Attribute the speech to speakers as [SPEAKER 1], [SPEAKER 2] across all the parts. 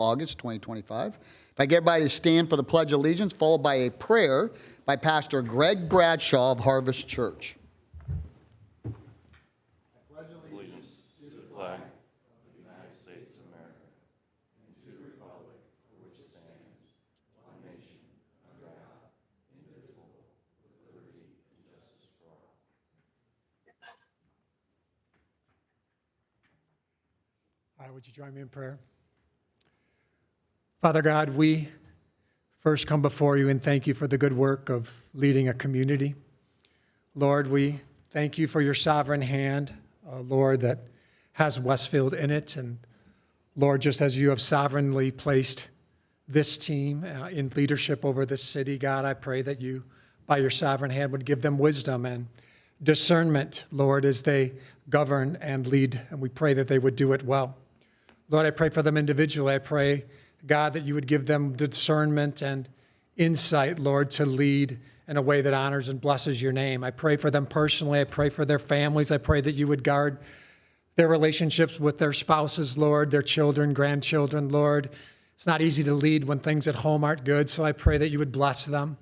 [SPEAKER 1] August 2025. If I get everybody to stand for the Pledge of Allegiance, followed by a prayer by Pastor Greg Bradshaw of Harvest Church.
[SPEAKER 2] Allegiance to the flag of the United States of America and to the republic for which it stands, one nation, under God, indivisible, with liberty and justice for all.
[SPEAKER 3] All right, would you join me in prayer? Father God, we first come before you and thank you for the good work of leading a community. Lord, we thank you for your sovereign hand, Lord, that has Westfield in it. And Lord, just as you have sovereignly placed this team in leadership over this city, God, I pray that you, by your sovereign hand, would give them wisdom and discernment, Lord, as they govern and lead. And we pray that they would do it well. Lord, I pray for them individually. I pray, God, that you would give them discernment and insight, Lord, to lead in a way that honors and blesses your name. I pray for them personally. I pray for their families. I pray that you would guard their relationships with their spouses, Lord, their children, grandchildren, Lord. It's not easy to lead when things at home aren't good, so I pray that you would bless them.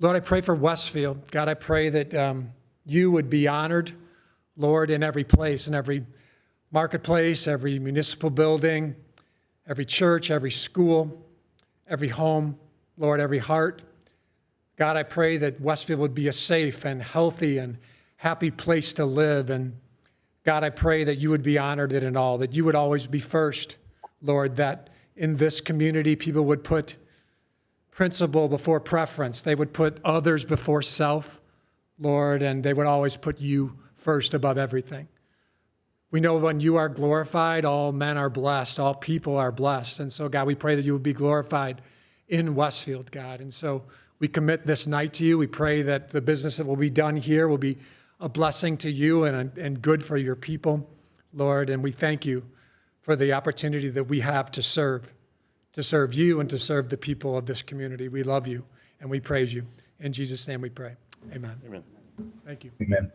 [SPEAKER 3] Lord, I pray for Westfield. God, I pray that you would be honored, Lord, in every place, in every marketplace, every municipal building, every church, every school, every home, Lord, every heart. God, I pray that Westfield would be a safe and healthy and happy place to live. And God, I pray that you would be honored in it all, that you would always be first, Lord, that in this community people would put principle before preference. They would put others before self, Lord, and they would always put you first above everything. We know when you are glorified, all men are blessed, all people are blessed. And so, God, we pray that you would be glorified in Westfield, God. And so we commit this night to you. We pray that the business that will be done here will be a blessing to you and good for your people, Lord. And we thank you for the opportunity that we have to serve you and to serve the people of this community. We love you and we praise you. In Jesus' name we pray. Amen.
[SPEAKER 2] Amen.
[SPEAKER 3] Thank you.
[SPEAKER 4] Amen.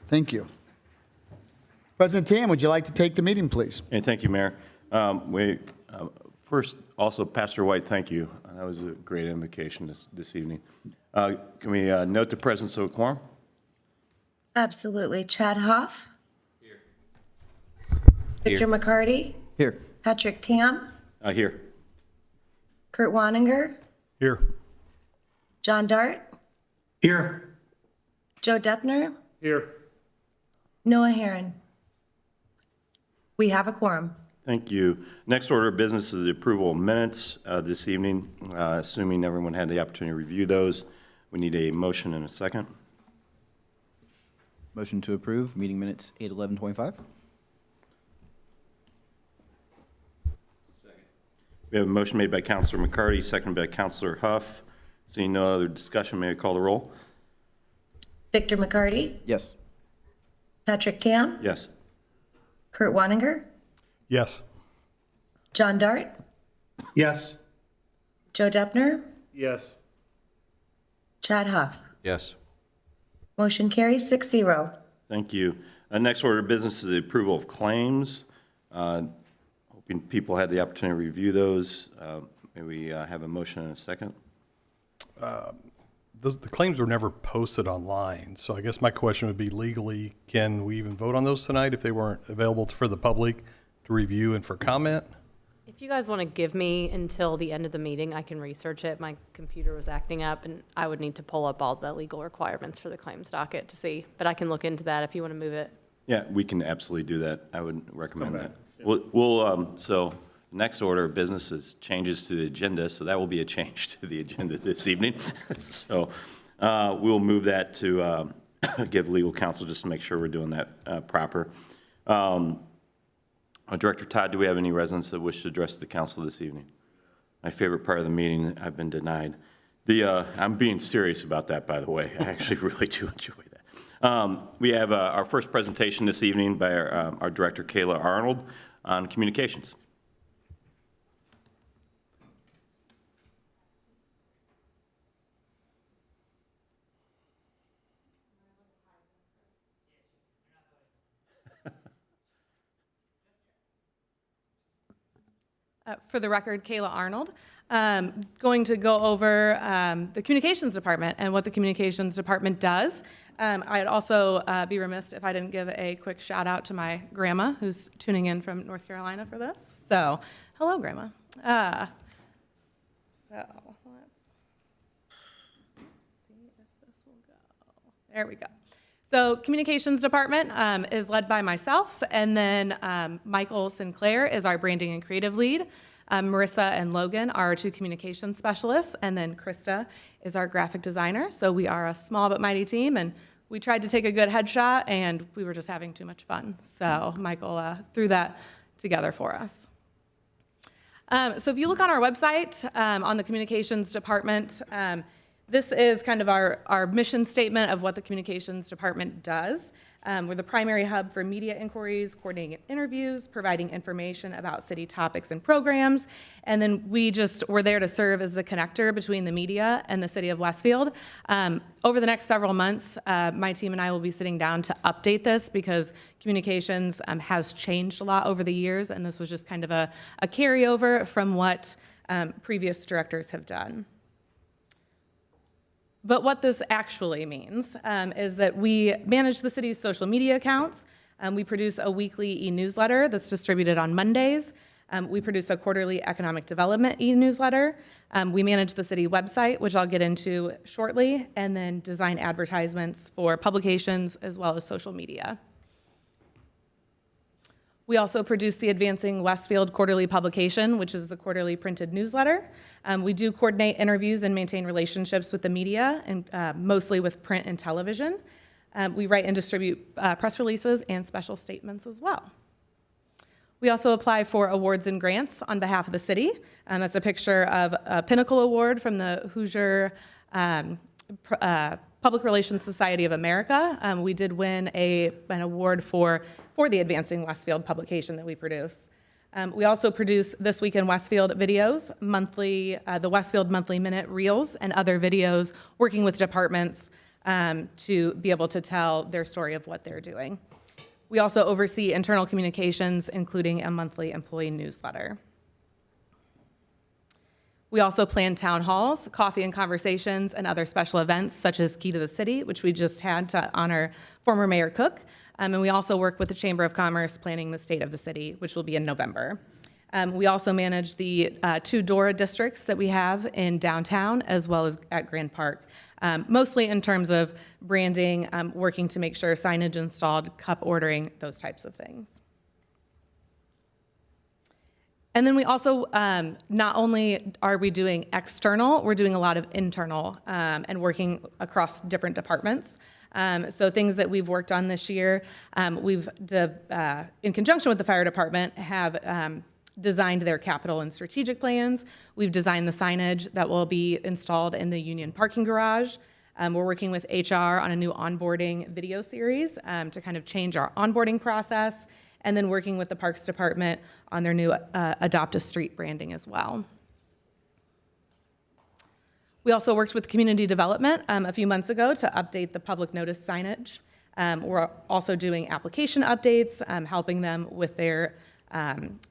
[SPEAKER 1] Thank you. President Tam, would you like to take the meeting, please?
[SPEAKER 2] Hey, thank you, Mayor. First, also, Pastor White, thank you. That was a great invocation this evening. Can we note the presence of a quorum?
[SPEAKER 5] Absolutely. Chad Hoff. Here. Victor McCarty.
[SPEAKER 4] Here.
[SPEAKER 5] Patrick Tam.
[SPEAKER 2] Here.
[SPEAKER 5] Kurt Waninger.
[SPEAKER 4] Here.
[SPEAKER 5] John Dart.
[SPEAKER 4] Here.
[SPEAKER 5] Joe Deppner.
[SPEAKER 4] Here.
[SPEAKER 5] Noah Herron. We have a quorum.
[SPEAKER 2] Thank you. Next order of business is the approval of minutes this evening. Assuming everyone had the opportunity to review those, we need a motion and a second.
[SPEAKER 6] Motion to approve, meeting minutes 8/11/25.
[SPEAKER 2] We have a motion made by Councilor McCarty, seconded by Councilor Huff. Seeing no other discussion, may I call the roll?
[SPEAKER 5] Victor McCarty.
[SPEAKER 6] Yes.
[SPEAKER 5] Patrick Tam.
[SPEAKER 2] Yes.
[SPEAKER 5] Kurt Waninger.
[SPEAKER 4] Yes.
[SPEAKER 5] John Dart.
[SPEAKER 4] Yes.
[SPEAKER 5] Joe Deppner.
[SPEAKER 4] Yes.
[SPEAKER 5] Chad Huff.
[SPEAKER 7] Yes.
[SPEAKER 5] Motion carries 6-0.
[SPEAKER 2] Thank you. Next order of business is the approval of claims. Hoping people had the opportunity to review those. May we have a motion and a second?
[SPEAKER 8] The claims were never posted online, so I guess my question would be legally, can we even vote on those tonight if they weren't available for the public to review and for comment?
[SPEAKER 9] If you guys want to give me until the end of the meeting, I can research it. My computer was acting up, and I would need to pull up all the legal requirements for the claims docket to see. But I can look into that if you want to move it.
[SPEAKER 2] Yeah, we can absolutely do that. I would recommend
[SPEAKER 8] Okay.
[SPEAKER 2] that. So next order of business is changes to the agenda, so that will be a change to the agenda this evening. So we'll move that to give legal counsel just to make sure we're doing that proper. Director Todd, do we have any residents that wish to address the council this evening? My favorite part of the meeting, I've been denied. I'm being serious about that, by the way. I actually really do enjoy that. We have our first presentation this evening by our director, Kayla Arnold, on communications.
[SPEAKER 7] For the record, Kayla Arnold. Going to go over the communications department and what the communications department does. I'd also be remiss if I didn't give a quick shout out to my grandma who's tuning in from North Carolina for this. So, hello, Grandma. So let's see if this will go. There we go. So communications department is led by myself, and then Michael Sinclair is our branding and creative lead. Marissa and Logan are our two communications specialists, and then Krista is our graphic designer. So we are a small but mighty team, and we tried to take a good headshot, and we were just having too much fun. So Michael threw that together for us. So if you look on our website, on the communications department, this is kind of our mission statement of what the communications department does. We're the primary hub for media inquiries, coordinating interviews, providing information about city topics and programs, and then we're there to serve as the connector between the media and the city of Westfield. Over the next several months, my team and I will be sitting down to update this because communications has changed a lot over the years, and this was just kind of a carryover from what previous directors have done. But what this actually means is that we manage the city's social media accounts. We produce a weekly e-newsletter that's distributed on Mondays. We produce a quarterly economic development e-newsletter. We manage the city website, which I'll get into shortly, and then design advertisements for publications as well as social media. We also produce the Advancing Westfield quarterly publication, which is the quarterly printed newsletter. We do coordinate interviews and maintain relationships with the media, and mostly with print and television. We write and distribute press releases and special statements as well. We also apply for awards and grants on behalf of the city. That's a picture of a Pinnacle Award from the Hoosier Public Relations Society of America. We did win an award for the Advancing Westfield publication that we produce. We also produce This Week in Westfield videos, monthly, the Westfield Monthly Minute Reels, and other videos working with departments to be able to tell their story of what they're doing. We also oversee internal communications, including a monthly employee newsletter. We also plan town halls, coffee and conversations, and other special events such as Key to the City, which we just had to honor former Mayor Cook. And we also work with the Chamber of Commerce planning the State of the City, which will be in November. We also manage the 2 DORA districts that we have in downtown as well as at Grand Park, mostly in terms of branding, working to make sure signage installed, cup ordering, those types of things. And then we also, not only are we doing external, we're doing a lot of internal and working across different departments. So things that we've worked on this year, we've, in conjunction with the fire department, have designed their capital and strategic plans. We've designed the signage that will be installed in the Union parking garage. We're working with HR on a new onboarding video series to kind of change our onboarding process, and then working with the Parks Department on their new Adopt a Street branding as well. We also worked with community development a few months ago to update the public notice signage. We're also doing application updates, helping them with their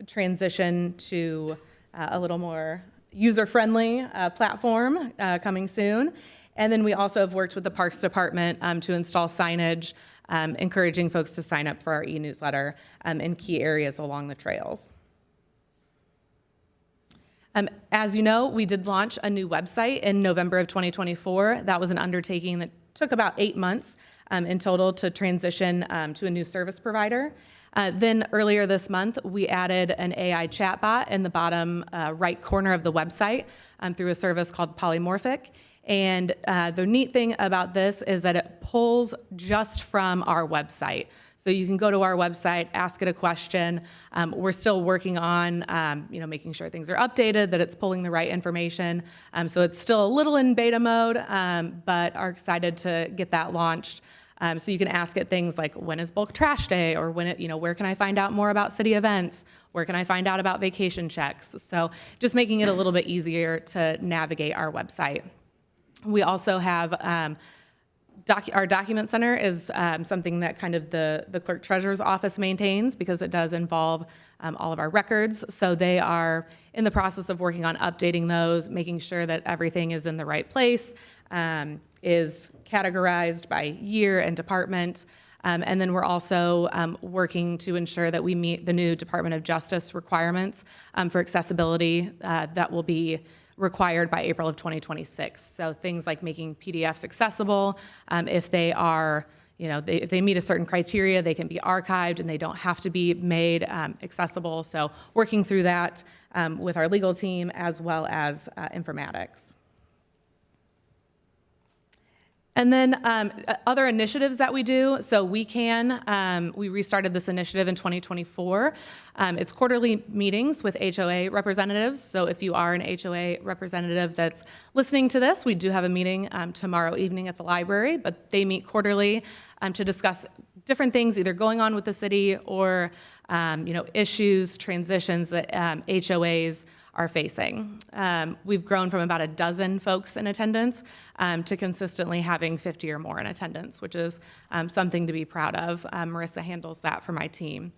[SPEAKER 7] transition to a little more user-friendly platform coming soon. And then we also have worked with the Parks Department to install signage, encouraging folks to sign up for our e-newsletter in key areas along the trails. As you know, we did launch a new website in November of 2024. That was an undertaking that took about 8 months in total to transition to a new service provider. Then earlier this month, we added an AI chatbot in the bottom right corner of the website through a service called Polymorphic. And the neat thing about this is that it pulls just from our website. So you can go to our website, ask it a question. We're still working on making sure things are updated, that it's pulling the right information. So it's still a little in beta mode, but are excited to get that launched. So you can ask it things like, when is bulk trash day? Or where can I find out more about city events? Where can I find out about vacation checks? So just making it a little bit easier to navigate our website. We also have our document center is something that kind of the clerk treasurer's office maintains because it does involve all of our records. So they are in the process of working on updating those, making sure that everything is in the right place, is categorized by year and department. And then we're also working to ensure that we meet the new Department of Justice requirements for accessibility that will be required by April of 2026. So things like making PDFs accessible, if they are, if they meet a certain criteria, they can be archived and they don't have to be made accessible. So working through that with our legal team as well as informatics. And then other initiatives that we do, so we restarted this initiative in 2024. It's quarterly meetings with HOA representatives. So if you are an HOA representative that's listening to this, we do have a meeting tomorrow evening at the library, but they meet quarterly to discuss different things either going on with the city or issues, transitions that HOAs are facing. We've grown from about a dozen folks in attendance to consistently having 50 or more in attendance, which is something to be proud of. Marissa handles that for my team.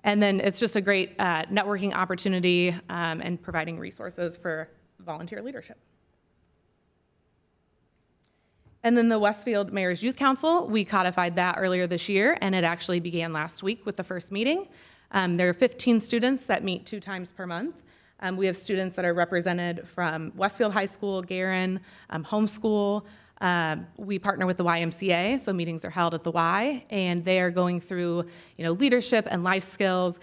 [SPEAKER 7] And then it's just a great networking opportunity and providing resources for volunteer leadership. And then the Westfield Mayor's Youth Council, we codified that earlier this year, and it actually began last week with the first meeting. There are 15 students that meet 2 times per month. We have students that are represented from Westfield High School, Guerin, homeschool. We partner with the YMCA, so meetings are held at the Y, and they are going through, leadership and life skills.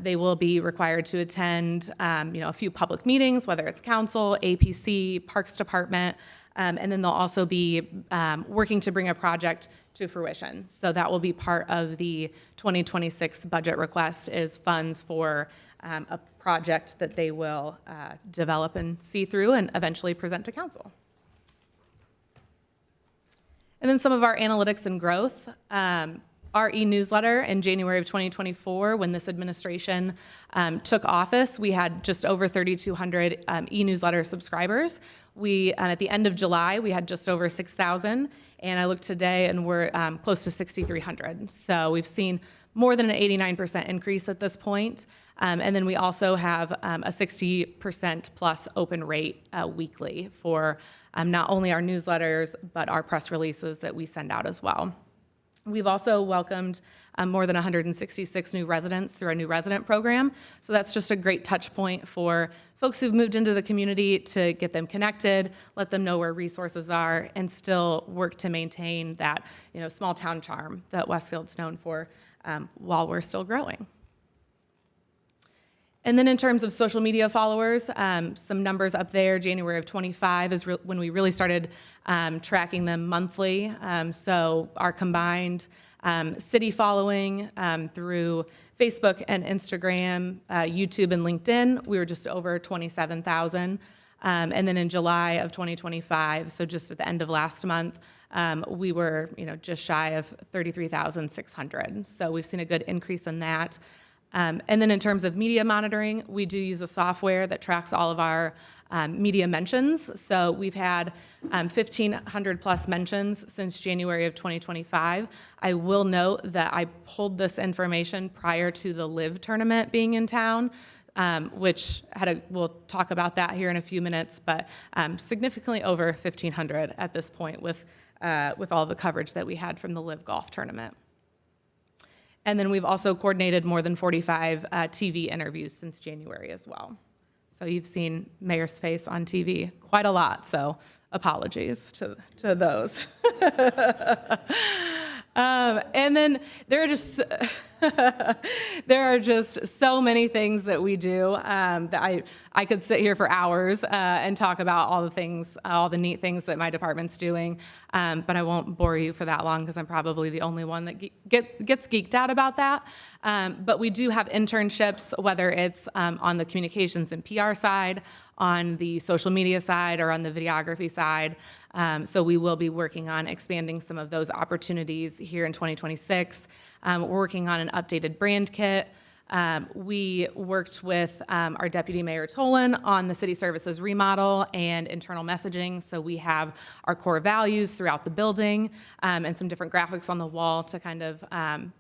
[SPEAKER 7] They will be required to attend, a few public meetings, whether it's council, APC, Parks Department, and then they'll also be working to bring a project to fruition. So that will be part of the 2026 budget request is funds for a project that they will develop and see through and eventually present to council. And then some of our analytics and growth. Our e-newsletter in January of 2024, when this administration took office, we had just over 3,200 e-newsletter subscribers. At the end of July, we had just over 6,000, and I looked today and we're close to 6,300. So we've seen more than an 89% increase at this point. And then we also have a 60% plus open rate weekly for not only our newsletters, but our press releases that we send out as well. We've also welcomed more than 166 new residents through our new resident program. So that's just a great touch point for folks who've moved into the community to get them connected, let them know where resources are, and still work to maintain that small town charm that Westfield's known for while we're still growing. And then in terms of social media followers, some numbers up there. January of 25 is when we really started tracking them monthly. So our combined city following through Facebook and Instagram, YouTube and LinkedIn, we were just over 27,000. And then in July of 2025, so just at the end of last month, we were just shy of 33,600. So we've seen a good increase in that. And then in terms of media monitoring, we do use a software that tracks all of our media mentions. So we've had 1,500 plus mentions since January of 2025. I will note that I pulled this information prior to the LIV tournament being in town, which we'll talk about that here in a few minutes, but significantly over 1,500 at this point with all the coverage that we had from the LIV golf tournament. And then we've also coordinated more than 45 TV interviews since January as well. So you've seen Mayor's face on TV quite a lot, so apologies to those. And then there are just so many things that we do that I could sit here for hours and talk about all the neat things that my department's doing, but I won't bore you for that long because I'm probably the only one that gets geeked out about that. But we do have internships, whether it's on the communications and PR side, on the social media side, or on the videography side. So we will be working on expanding some of those opportunities here in 2026. We're working on an updated brand kit We worked with our Deputy Mayor Tolan on the city services remodel and internal messaging. So we have our core values throughout the building and some different graphics on the wall to kind of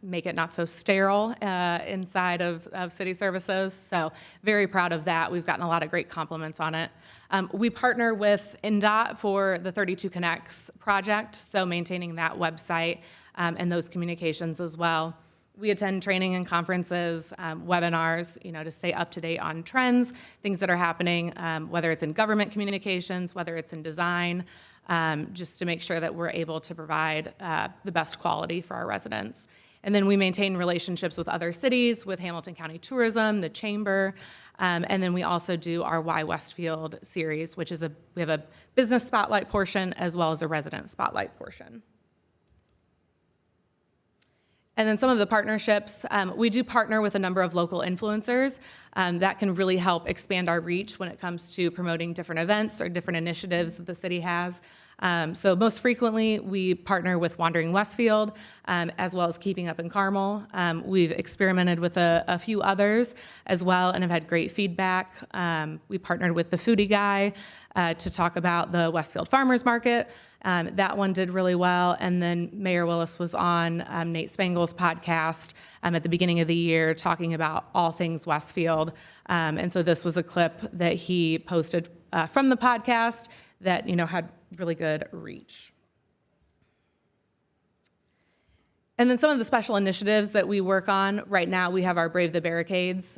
[SPEAKER 7] make it not so sterile inside of city services. So very proud of that. We've gotten a lot of great compliments on it. We partner with NDOT for the 32 Connects project, so maintaining that website and those communications as well. We attend training and conferences, webinars, to stay up to date on trends, things that are happening, whether it's in government communications, whether it's in design, just to make sure that we're able to provide the best quality for our residents. And then we maintain relationships with other cities, with Hamilton County Tourism, the Chamber, and then we also do our Why Westfield series, which is we have a business spotlight portion as well as a resident spotlight portion. And then some of the partnerships, we do partner with a number of local influencers that can really help expand our reach when it comes to promoting different events or different initiatives that the city has. So most frequently, we partner with Wandering Westfield, as well as Keeping Up in Carmel. We've experimented with a few others as well and have had great feedback. We partnered with the Foodie Guy to talk about the Westfield Farmers Market. That one did really well. And then Mayor Willis was on Nate Spangel's podcast at the beginning of the year talking about all things Westfield. And so this was a clip that he posted from the podcast that, had really good reach. And then some of the special initiatives that we work on right now, we have our Brave the Barricades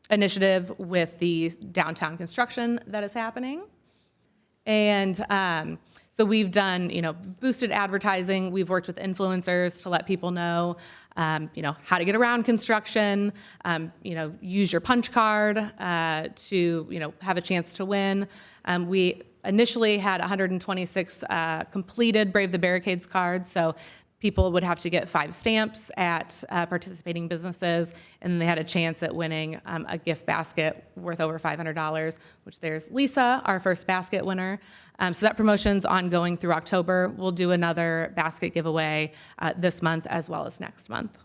[SPEAKER 7] initiative with the downtown construction that is happening. And so we've done, boosted advertising. We've worked with influencers to let people know, how to get around construction, use your punch card to, have a chance to win. We initially had 126 completed Brave the Barricades cards. So people would have to get 5 stamps at participating businesses, and then they had a chance at winning a gift basket worth over $500, which there's Lisa, our first basket winner. So that promotion's ongoing through October. We'll do another basket giveaway this month as well as next month.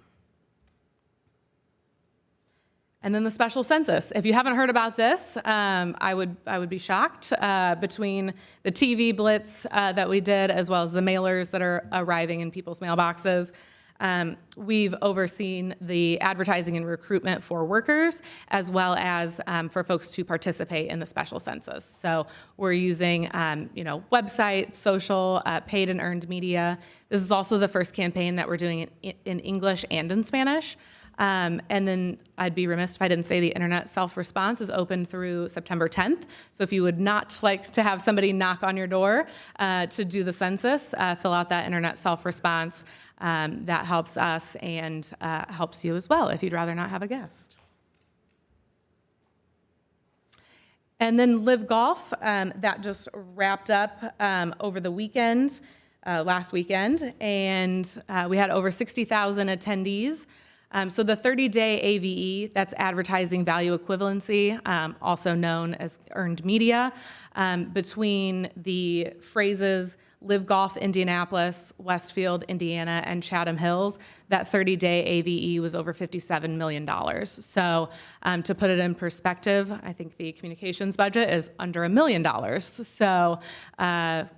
[SPEAKER 7] And then the special census. If you haven't heard about this, I would be shocked. Between the TV blitz that we did, as well as the mailers that are arriving in people's mailboxes, we've overseen the advertising and recruitment for workers, as well as for folks to participate in the special census. So we're using, website, social, paid and earned media. This is also the first campaign that we're doing in English and in Spanish. And then I'd be remiss if I didn't say the internet self-response is open through September 10th. So if you would not like to have somebody knock on your door to do the census, fill out that internet self-response. That helps us and helps you as well if you'd rather not have a guest. And then Live Golf, that just wrapped up over the weekend, last weekend, and we had over 60,000 attendees. So the 30-day AVE, that's advertising value equivalency, also known as earned media, between the phrases Live Golf Indianapolis, Westfield, Indiana, and Chatham Hills, that 30-day AVE was over $57 million. So to put it in perspective, I think the communications budget is under $1 million. So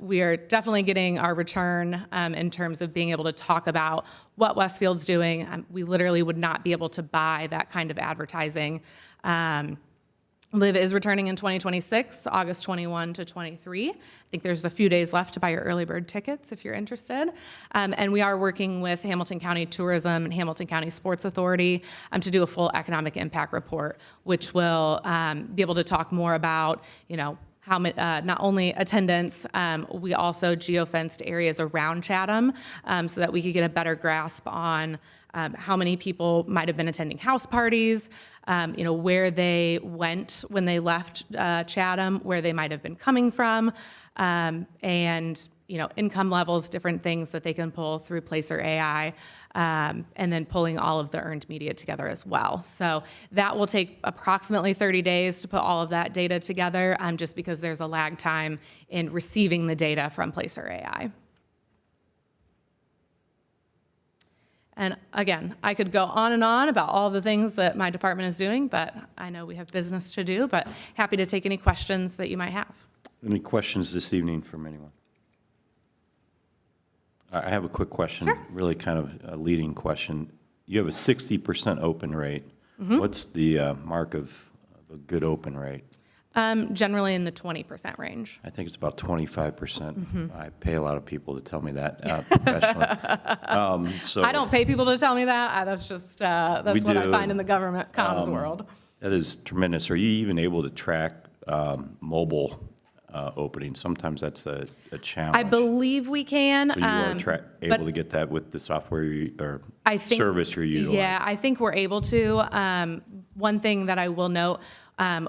[SPEAKER 7] we are definitely getting our return in terms of being able to talk about what Westfield's doing. We literally would not be able to buy that kind of advertising. Live is returning in 2026, August 21 to 23. I think there's a few days left to buy your early bird tickets if you're interested. And we are working with Hamilton County Tourism and Hamilton County Sports Authority to do a full economic impact report, which will be able to talk more about, how not only attendance, we also geofenced areas around Chatham so that we could get a better grasp on how many people might have been attending house parties, where they went when they left Chatham, where they might have been coming from, and income levels, different things that they can pull through Placer AI, and then pulling all of the earned media together as well. So that will take approximately 30 days to put all of that data together, just because there's a lag time in receiving the data from Placer AI. And again, I could go on and on about all the things that my department is doing, but I know we have business to do, but happy to take any questions that you might have.
[SPEAKER 2] Any questions this evening from anyone? I have a quick question, really kind of a leading question. You have a 60% open rate. What's the mark of a good open rate?
[SPEAKER 7] Generally in the 20% range.
[SPEAKER 2] I think it's about 25%. I pay a lot of people to tell me that professionally. So
[SPEAKER 7] I don't pay people to tell me that. That's just, that's what I
[SPEAKER 2] do.
[SPEAKER 7] find in the government comms world.
[SPEAKER 2] That is tremendous. Are you even able to track mobile openings? Sometimes that's a challenge.
[SPEAKER 7] I believe we can.
[SPEAKER 2] So you are
[SPEAKER 7] but
[SPEAKER 2] able to get that with the software or
[SPEAKER 7] I think,
[SPEAKER 2] service you're utilizing?
[SPEAKER 7] Yeah, I think we're able to. One thing that I will note,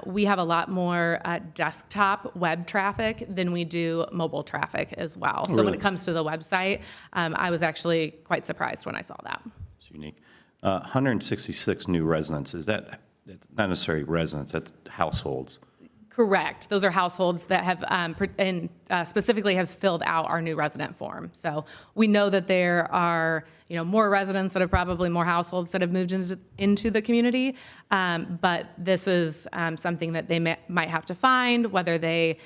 [SPEAKER 7] we have a lot more desktop web traffic than we do mobile traffic as well. So when
[SPEAKER 2] really?
[SPEAKER 7] it comes to the website, I was actually quite surprised when I saw that.
[SPEAKER 2] It's unique. 166 new residents, is that, it's not necessarily residents, that's households?
[SPEAKER 7] Correct. Those are households that have, specifically have filled out our new resident form. So we know that there are, more residents that have probably more households that have moved into the community. But this is something that they might have to find, whether they,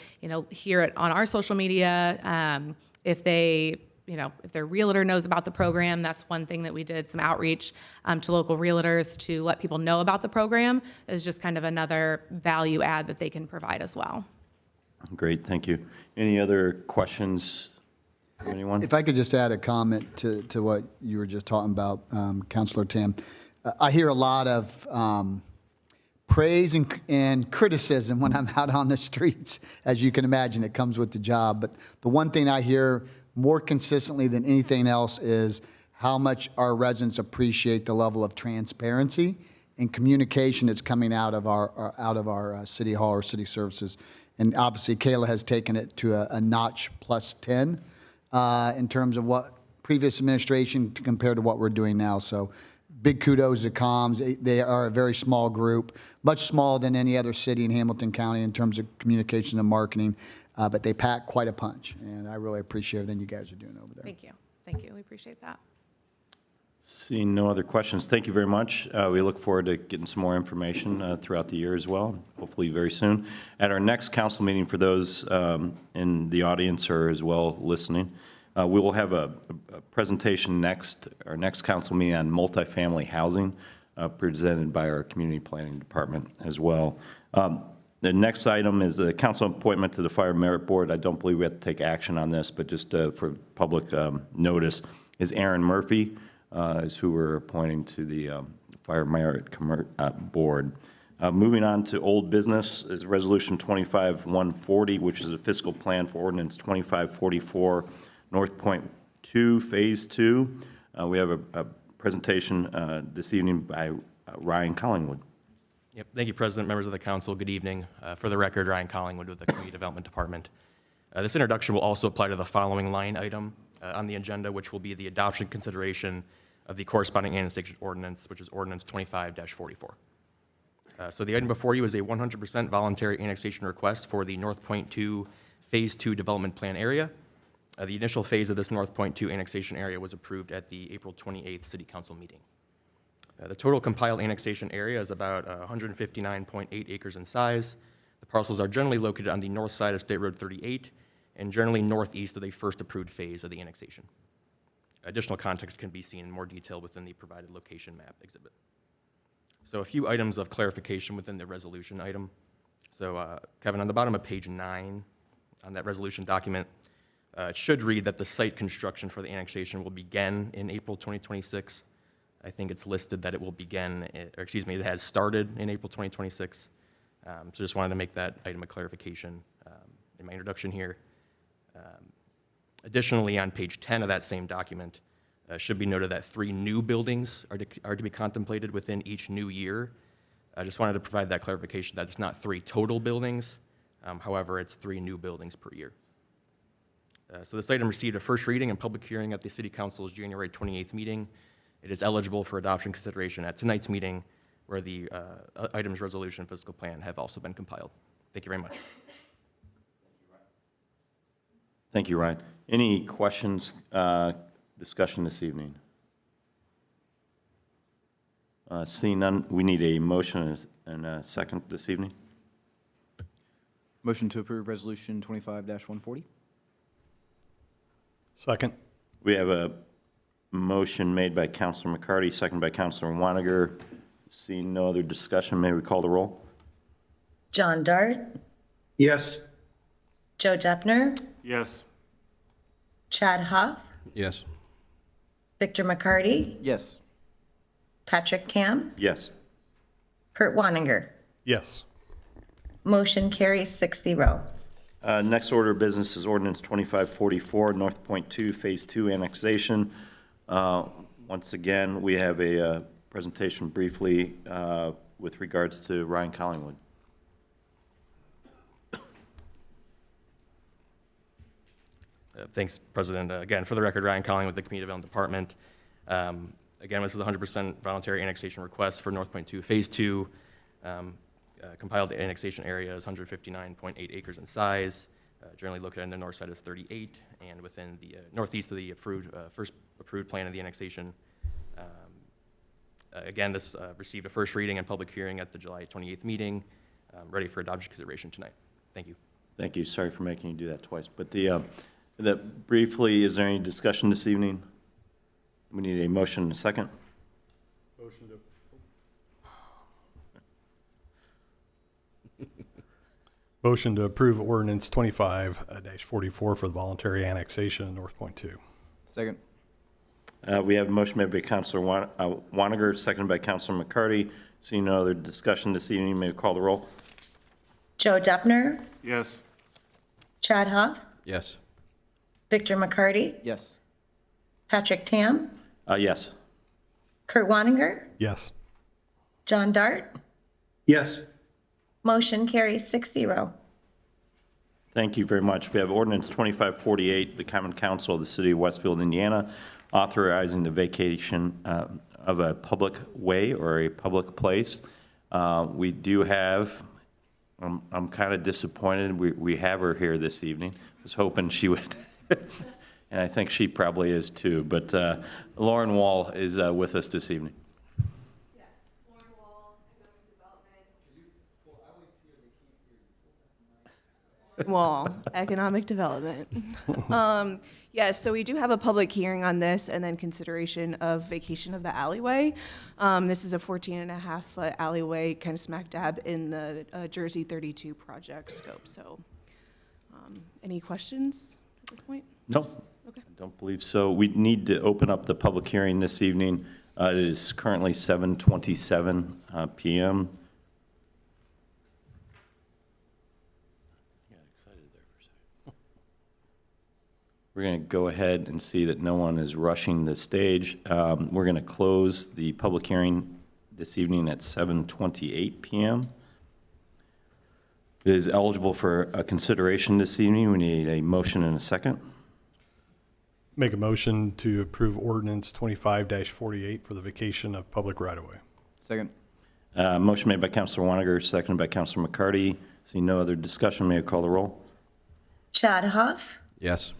[SPEAKER 7] hear it on our social media, if they, if their realtor knows about the program. That's one thing that we did, some outreach to local realtors to let people know about the program. Is just kind of another value add that they can provide as well.
[SPEAKER 2] Great, thank you. Any other questions from anyone?
[SPEAKER 1] If I could just add a comment to what you were just talking about, Councilor Tam. I hear a lot of praise and criticism when I'm out on the streets. As you can imagine, it comes with the job. But the one thing I hear more consistently than anything else is how much our residents appreciate the level of transparency and communication that's coming out of our city hall or city services. And obviously, Kayla has taken it to a notch plus 10 in terms of what previous administration compared to what we're doing now. So big kudos to comms. They are a very small group, much smaller than any other city in Hamilton County in terms of communication and marketing. But they pack quite a punch, and I really appreciate everything you guys are doing over there.
[SPEAKER 7] Thank you. Thank you. We appreciate that.
[SPEAKER 2] Seeing no other questions, thank you very much. We look forward to getting some more information throughout the year as well, hopefully very soon. At our next council meeting, for those in the audience or as well listening, we will have a presentation our next council meeting on multifamily housing presented by our community planning department as well. The next item is the council appointment to the Fire Merit Board. I don't believe we have to take action on this, but just for public notice, is Aaron Murphy, is who we're appointing to the Fire Merit Board. Moving on to old business is Resolution 25-140, which is a fiscal plan for Ordinance 2544, North Point 2, Phase 2. We have a presentation this evening by Ryan Collingwood.
[SPEAKER 10] Yep. Thank you, President, members of the council. Good evening. For the record, Ryan Collingwood with the Community Development Department. This introduction will also apply to the following line item on the agenda, which will be the adoption consideration of the corresponding annexation ordinance, which is Ordinance 25-44. So the item before you is a 100% voluntary annexation request for the North Point 2 Phase 2 Development Plan area. The initial phase of this North Point 2 annexation area was approved at the April 28th City Council meeting. The total compiled annexation area is about 159.8 acres in size. The parcels are generally located on the north side of State Road 38 and generally northeast of the first approved phase of the annexation. Additional context can be seen in more detail within the provided location map exhibit. So a few items of clarification within the resolution item. So Kevin, on the bottom of page 9 on that resolution document, it should read that the site construction for the annexation will begin in April 2026. I think it's listed that it will begin, or excuse me, it has started in April 2026. So just wanted to make that item a clarification in my introduction here. Additionally, on page 10 of that same document, should be noted that 3 new buildings are to be contemplated within each new year. I just wanted to provide that clarification that it's not 3 total buildings. However, it's 3 new buildings per year. So this item received a first reading and public hearing at the City Council's January 28th meeting. It is eligible for adoption consideration at tonight's meeting, where the items resolution and fiscal plan have also been compiled. Thank you very much.
[SPEAKER 2] Thank you, Ryan. Any questions, discussion this evening? Seeing none, we need a motion and a second this evening.
[SPEAKER 6] Motion to approve Resolution 25-140.
[SPEAKER 8] Second.
[SPEAKER 2] We have a motion made by Councilor McCarty, second by Councilor Waniger. Seeing no other discussion, may we call the roll?
[SPEAKER 5] John Dart,
[SPEAKER 4] Yes.
[SPEAKER 5] Joe Deppner,
[SPEAKER 4] Yes.
[SPEAKER 5] Chad Huff,
[SPEAKER 11] Yes.
[SPEAKER 5] Victor McCarty,
[SPEAKER 6] Yes.
[SPEAKER 5] Patrick Tam,
[SPEAKER 2] Yes.
[SPEAKER 5] Kurt Wanninger.
[SPEAKER 8] Yes.
[SPEAKER 5] Motion carries 6-0.
[SPEAKER 2] Next order of business is ordinance 2544, North Point 2, Phase 2 annexation. Once again, we have a presentation briefly with regards to Ryan Collingwood.
[SPEAKER 10] Thanks, President. Again, for the record, Ryan Collingwood with the Community Development Department. Again, this is a 100% voluntary annexation request for North Point 2, Phase 2. Compiled annexation area is 159.8 acres in size. Generally located on the north side is 38, and within the northeast of the first approved plan of the annexation. Again, this received a first reading and public hearing at the July 28th meeting, ready for adoption consideration tonight. Thank you.
[SPEAKER 2] Thank you. Sorry for making you do that twice. But briefly, is there any discussion this evening? We need a motion and a second.
[SPEAKER 8] Motion to approve ordinance 25-44 for the voluntary annexation of North Point 2.
[SPEAKER 6] Second.
[SPEAKER 2] We have a motion made by Councilor Waniger, seconded by Councilor McCarty. Seeing no other discussion this evening, may we call the roll?
[SPEAKER 5] Joe Deppner,
[SPEAKER 4] Yes.
[SPEAKER 5] Chad Huff,
[SPEAKER 11] Yes.
[SPEAKER 5] Victor McCarty,
[SPEAKER 6] Yes.
[SPEAKER 5] Patrick Tam,
[SPEAKER 2] Yes.
[SPEAKER 5] Kurt Wanninger,
[SPEAKER 8] Yes.
[SPEAKER 5] John Dart.
[SPEAKER 4] Yes.
[SPEAKER 5] Motion carries 6-0.
[SPEAKER 2] Thank you very much. We have ordinance 2548, the Common Council of the City of Westfield, Indiana, authorizing the vacation of a public way or a public place. We do have, I'm kind of disappointed, we have her here this evening. I was hoping she would, and I think she probably is too, but Lauren Wall is with us this evening.
[SPEAKER 12] Wall, economic development. Yes, so we do have a public hearing on this and then consideration of vacation of the alleyway. This is a 14.5-foot alleyway, kind of smack dab in the Jersey 32 project scope. So any questions at this point?
[SPEAKER 2] No,
[SPEAKER 12] Okay.
[SPEAKER 2] I don't believe so. We need to open up the public hearing this evening. It is currently 7:27 p.m. We're going to go ahead and see that no one is rushing the stage. We're going to close the public hearing this evening at 7:28 p.m. It is eligible for a consideration this evening. We need a motion and a second.
[SPEAKER 8] Make a motion to approve ordinance 25-48 for the vacation of public right-of-way.
[SPEAKER 6] Second.
[SPEAKER 2] Motion made by Councilor Waniger, seconded by Councilor McCarty. Seeing no other discussion, may I call the roll?
[SPEAKER 5] Chad Huff,
[SPEAKER 11] Yes.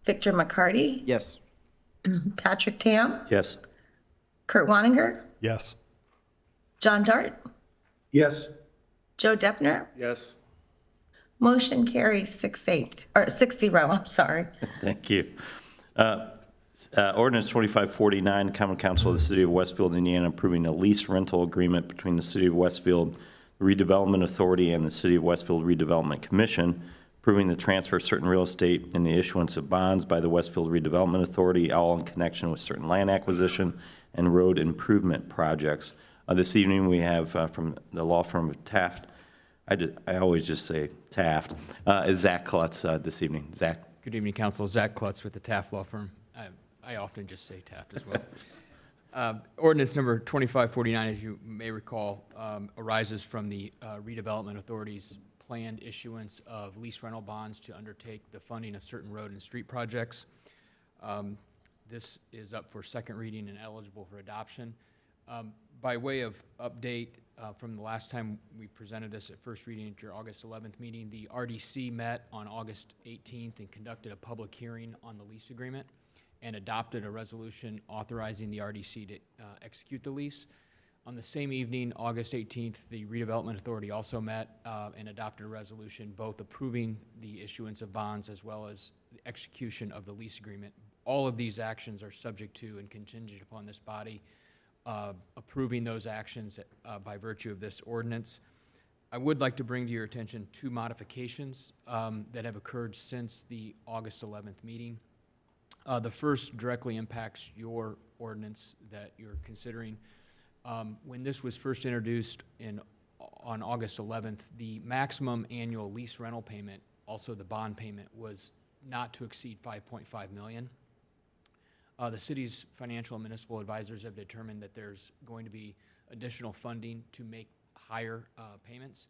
[SPEAKER 5] Victor McCarty,
[SPEAKER 6] Yes.
[SPEAKER 5] Patrick Tam,
[SPEAKER 2] Yes.
[SPEAKER 5] Kurt Wanninger,
[SPEAKER 8] Yes.
[SPEAKER 5] John Dart,
[SPEAKER 4] Yes.
[SPEAKER 5] Joe Deppner.
[SPEAKER 4] Yes.
[SPEAKER 5] Motion carries 6-0. I'm sorry.
[SPEAKER 2] Thank you. Ordinance 2549, Common Council of the City of Westfield, Indiana, approving a lease rental agreement between the City of Westfield Redevelopment Authority and the City of Westfield Redevelopment Commission, approving the transfer of certain real estate and the issuance of bonds by the Westfield Redevelopment Authority, all in connection with certain land acquisition and road improvement projects. This evening, we have from the law firm of Taft, I always just say Taft, is Zach Klutz this evening. Zach.
[SPEAKER 11] Good evening, Council. Zach Klutz with the Taft Law Firm. I often just say Taft as well. Ordinance number 2549, as you may recall, arises from the Redevelopment Authority's planned issuance of lease rental bonds to undertake the funding of certain road and street projects. This is up for second reading and eligible for adoption. By way of update, from the last time we presented this at first reading at your August 11th meeting, the RDC met on August 18th and conducted a public hearing on the lease agreement and adopted a resolution authorizing the RDC to execute the lease. On the same evening, August 18th, the Redevelopment Authority also met and adopted a resolution both approving the issuance of bonds as well as the execution of the lease agreement. All of these actions are subject to and contingent upon this body approving those actions by virtue of this ordinance. I would like to bring to your attention two modifications that have occurred since the August 11th meeting. The first directly impacts your ordinance that you're considering. When this was first introduced on August 11th, the maximum annual lease rental payment, also the bond payment, was not to exceed $5.5 million. The city's financial and municipal advisors have determined that there's going to be additional funding to make higher payments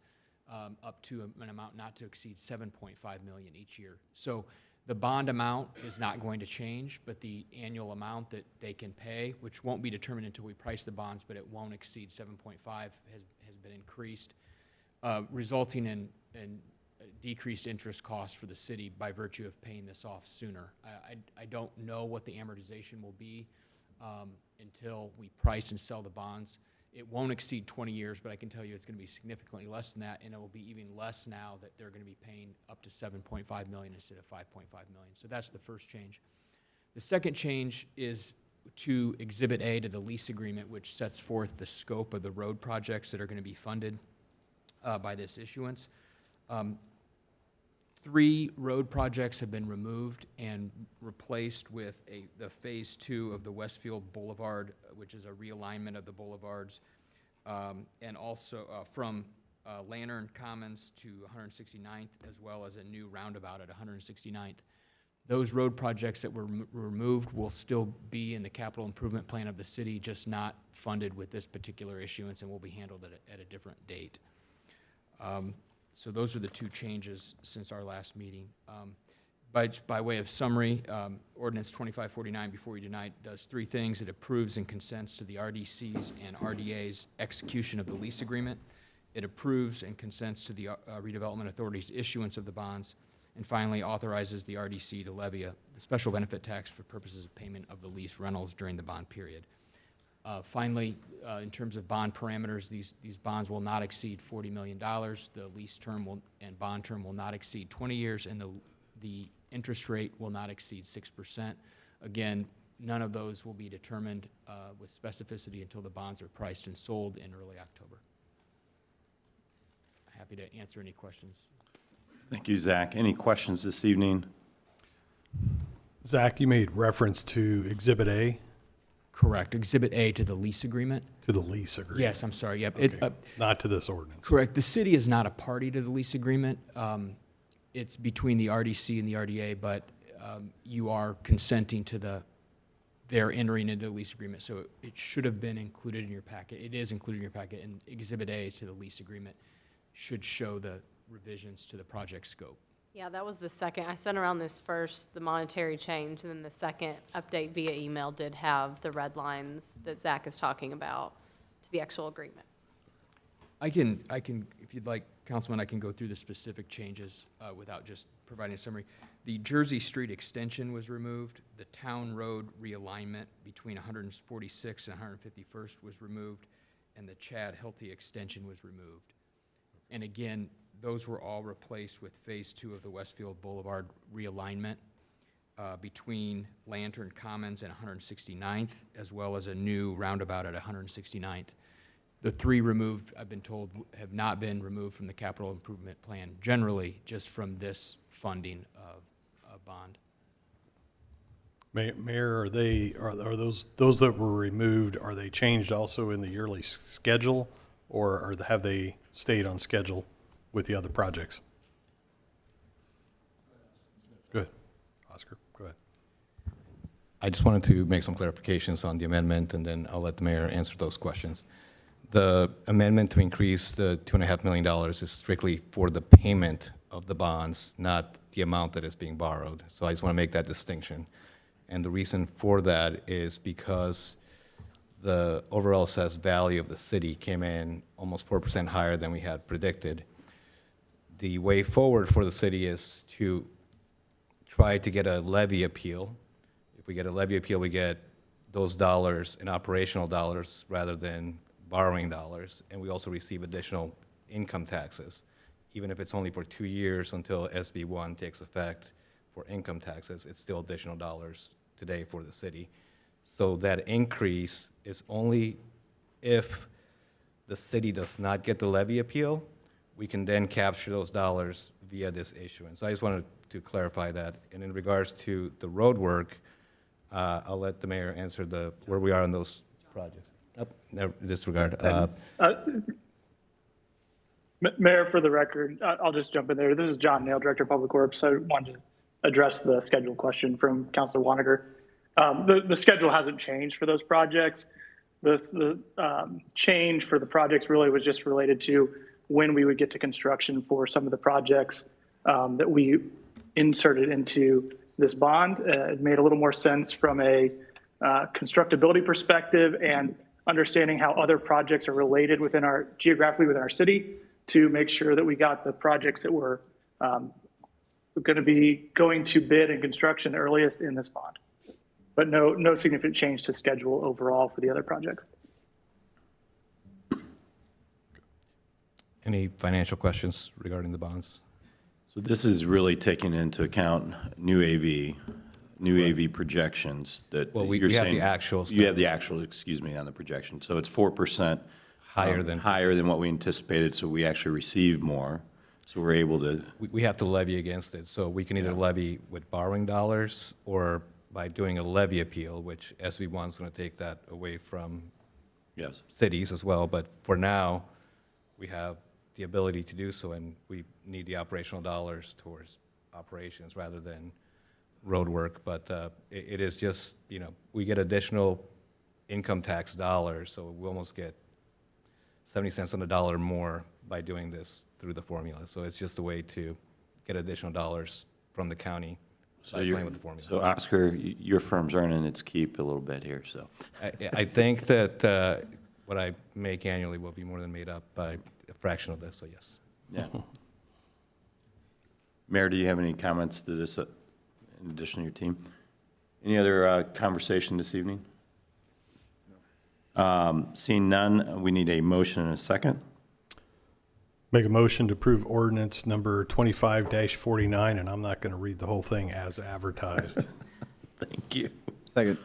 [SPEAKER 11] up to an amount not to exceed $7.5 million each year. So the bond amount is not going to change, but the annual amount that they can pay, which won't be determined until we price the bonds, but it won't exceed 7.5, has been increased, resulting in decreased interest costs for the city by virtue of paying this off sooner. I don't know what the amortization will be until we price and sell the bonds. It won't exceed 20 years, but I can tell you it's going to be significantly less than that, and it will be even less now that they're going to be paying up to $7.5 million instead of $5.5 million. So that's the first change. The second change is to Exhibit A to the lease agreement, which sets forth the scope of the road projects that are going to be funded by this issuance. 3 road projects have been removed and replaced with the Phase 2 of the Westfield Boulevard, which is a realignment of the boulevards, and also from Lantern Commons to 169th, as well as a new roundabout at 169th. Those road projects that were removed will still be in the capital improvement plan of the city, just not funded with this particular issuance, and will be handled at a different date. So those are the 2 changes since our last meeting. By way of summary, Ordinance 2549 before you tonight does 3 things. It approves and consents to the RDC's and RDA's execution of the lease agreement. It approves and consents to the Redevelopment Authority's issuance of the bonds. And finally, authorizes the RDC to levy the special benefit tax for purposes of payment of the lease rentals during the bond period. Finally, in terms of bond parameters, these bonds will not exceed $40 million. The lease term and bond term will not exceed 20 years, and the interest rate will not exceed 6%. Again, none of those will be determined with specificity until the bonds are priced and sold in early October. Happy to answer any questions.
[SPEAKER 2] Thank you, Zach. Any questions this evening?
[SPEAKER 8] Zach, you made reference to Exhibit A,
[SPEAKER 11] Correct. Exhibit A to the lease agreement?
[SPEAKER 8] to the lease agreement.
[SPEAKER 11] Yes, I'm sorry. Yep.
[SPEAKER 8] Okay. Not to this ordinance.
[SPEAKER 11] Correct. The city is not a party to the lease agreement. It's between the RDC and the RDA, but you are consenting to they're entering into the lease agreement, so it should have been included in your packet. It is included in your packet, and Exhibit A to the lease agreement should show the revisions to the project scope.
[SPEAKER 9] Yeah, that was the second. I sent around this first, the monetary change, and then the second update via email did have the red lines that Zach is talking about to the actual agreement.
[SPEAKER 11] I can, if you'd like, Councilman, I can go through the specific changes without just providing a summary. The Jersey Street extension was removed. The town road realignment between 146th and 151st was removed, and the Chad Hilty extension was removed. And again, those were all replaced with Phase 2 of the Westfield Boulevard realignment between Lantern Commons and 169th, as well as a new roundabout at 169th. The 3 removed, I've been told, have not been removed from the capital improvement plan, generally just from this funding of a bond.
[SPEAKER 8] Mayor, are those that were removed, are they changed also in the yearly schedule, or have they stayed on schedule with the other projects? Good. Oscar, go ahead.
[SPEAKER 13] I just wanted to make some clarifications on the amendment, and then I'll let the mayor answer those questions. The amendment to increase the $2.5 million is strictly for the payment of the bonds, not the amount that is being borrowed. So I just want to make that distinction. And the reason for that is because the overall assessed value of the city came in almost 4% higher than we had predicted. The way forward for the city is to try to get a levy appeal. If we get a levy appeal, we get those dollars in operational dollars rather than borrowing dollars, and we also receive additional income taxes, even if it's only for 2 years until SB 1 takes effect for income taxes, it's still additional dollars today for the city. So that increase is only if the city does not get the levy appeal, we can then capture those dollars via this issuance. I just wanted to clarify that. And in regards to the road work, I'll let the mayor answer where we are on those projects. Never disregard.
[SPEAKER 14] Mayor, for the record, I'll just jump in there. This is John Nail, Director of Public Works. I wanted to address the schedule question from Councilor Waniger. The schedule hasn't changed for those projects. The change for the projects really was just related to when we would get to construction for some of the projects that we inserted into this bond. It made a little more sense from a constructability perspective and understanding how other projects are related geographically within our city, to make sure that we got the projects that were going to be going to bid and construction earliest in this bond. But no significant change to schedule overall for the other projects.
[SPEAKER 13] Any financial questions regarding the bonds?
[SPEAKER 2] So this is really taking into account new AV projections that
[SPEAKER 13] Well, we
[SPEAKER 2] you're
[SPEAKER 13] have
[SPEAKER 2] saying.
[SPEAKER 13] the actual
[SPEAKER 2] You have
[SPEAKER 13] stuff.
[SPEAKER 2] the actual, excuse me, on the projection. So it's 4%
[SPEAKER 13] Higher than.
[SPEAKER 2] higher than what we anticipated, so we actually received more. So we're able to,
[SPEAKER 13] We have to levy against it, so we can either levy with borrowing dollars or by doing a levy appeal, which SB 1 is going to take that away from
[SPEAKER 2] yes.
[SPEAKER 13] cities as well. But for now, we have the ability to do so, and we need the operational dollars towards operations rather than road work. But it is just, we get additional income tax dollars, so we almost get 70 cents on the dollar more by doing this through the formula. So it's just a way to get additional dollars from the county by playing with the formula.
[SPEAKER 2] So Oscar, your firm's earning its keep a little bit here, so.
[SPEAKER 13] I think that what I make annually will be more than made up by a fraction of this, so yes.
[SPEAKER 2] Yeah. Mayor, do you have any comments to this in addition to your team? Any other conversation this evening? Seeing none, we need a motion and a second.
[SPEAKER 8] Make a motion to approve ordinance number 25-49, and I'm not going to read the whole thing as advertised.
[SPEAKER 2] Thank you.
[SPEAKER 6] Second.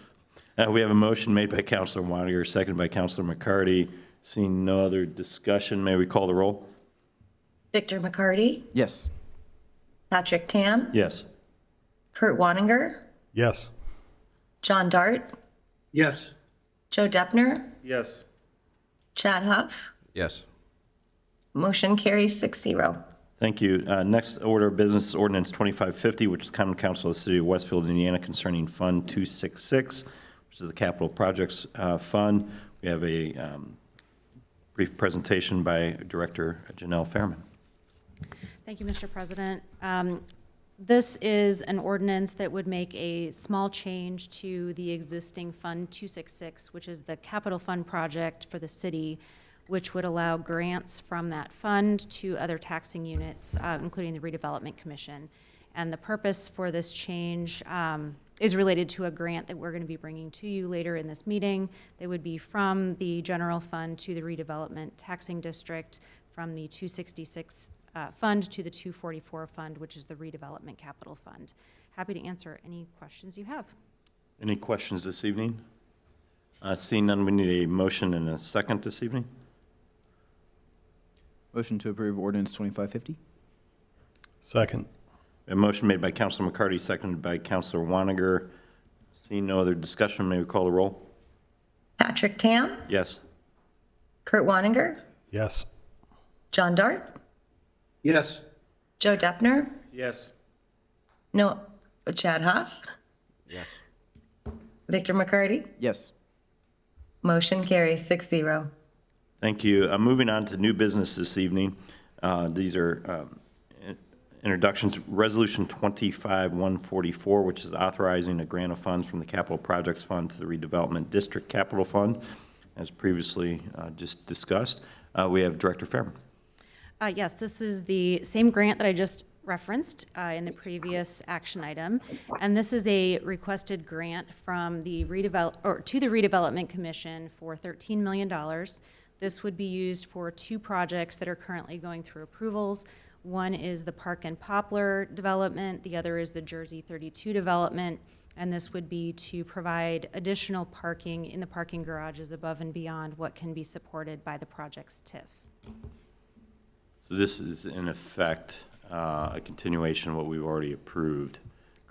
[SPEAKER 2] We have a motion made by Councilor Waniger, seconded by Councilor McCarty. Seeing no other discussion, may we call the roll?
[SPEAKER 5] Victor McCarty,
[SPEAKER 6] Yes.
[SPEAKER 5] Patrick Tam,
[SPEAKER 2] Yes.
[SPEAKER 5] Kurt Waninger,
[SPEAKER 8] Yes.
[SPEAKER 5] John Dart,
[SPEAKER 4] Yes.
[SPEAKER 5] Joe Deppner,
[SPEAKER 2] Yes.
[SPEAKER 5] Chad Huff.
[SPEAKER 6] Yes.
[SPEAKER 5] Motion carries 6-0.
[SPEAKER 2] Thank you. Next order of business is ordinance 2550, which is Common Council of the City of Westfield, Indiana, concerning Fund 266, which is the Capital Projects Fund. We have a brief presentation by Director Janelle Fairman.
[SPEAKER 15] Thank you, Mr. President. This is an ordinance that would make a small change to the existing Fund 266, which is the capital fund project for the city, which would allow grants from that fund to other taxing units, including the Redevelopment Commission. And the purpose for this change is related to a grant that we're going to be bringing to you later in this meeting. That would be from the general fund to the redevelopment taxing district, from the 266 fund to the 244 fund, which is the redevelopment capital fund. Happy to answer any questions you have.
[SPEAKER 2] Any questions this evening? Seeing none, we need a motion and a second this evening.
[SPEAKER 6] Motion to approve ordinance 2550.
[SPEAKER 8] Second.
[SPEAKER 2] A motion made by Councilor McCarty, seconded by Councilor Waniger. Seeing no other discussion, may we call the roll?
[SPEAKER 5] Patrick Tam,
[SPEAKER 2] Yes.
[SPEAKER 5] Kurt Waninger,
[SPEAKER 8] Yes.
[SPEAKER 5] John Dart,
[SPEAKER 4] Yes.
[SPEAKER 5] Joe Deppner,
[SPEAKER 2] Yes.
[SPEAKER 5] Chad Huff,
[SPEAKER 6] Yes.
[SPEAKER 5] Victor McCarty.
[SPEAKER 6] Yes.
[SPEAKER 5] Motion carries 6-0.
[SPEAKER 2] Thank you. Moving on to new business this evening. These are introductions. Resolution 25-144, which is authorizing a grant of funds from the Capital Projects Fund to the Redevelopment District Capital Fund, as previously just discussed. We have Director Fairman.
[SPEAKER 15] Yes, this is the same grant that I just referenced in the previous action item, and this is a requested grant from the to the Redevelopment Commission for $13 million. This would be used for two projects that are currently going through approvals. One is the Park and Poplar development, the other is the Jersey 32 development, and this would be to provide additional parking in the parking garages above and beyond what can be supported by the project's TIF.
[SPEAKER 2] So this is in effect a continuation of what we've already approved.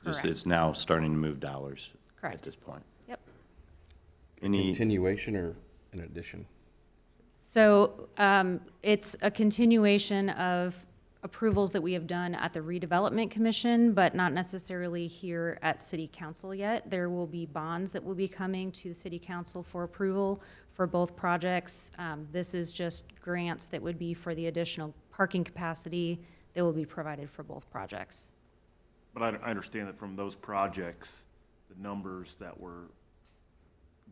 [SPEAKER 2] Just
[SPEAKER 15] Correct.
[SPEAKER 2] it's now starting to move dollars
[SPEAKER 15] Correct.
[SPEAKER 2] at this point.
[SPEAKER 15] Yep.
[SPEAKER 2] Any
[SPEAKER 16] Continuation or an addition?
[SPEAKER 15] So it's a continuation of approvals that we have done at the redevelopment commission, but not necessarily here at city council yet. There will be bonds that will be coming to the city council for approval for both projects. This is just grants that would be for the additional parking capacity that will be provided for both projects.
[SPEAKER 17] But I understand that from those projects, the numbers that were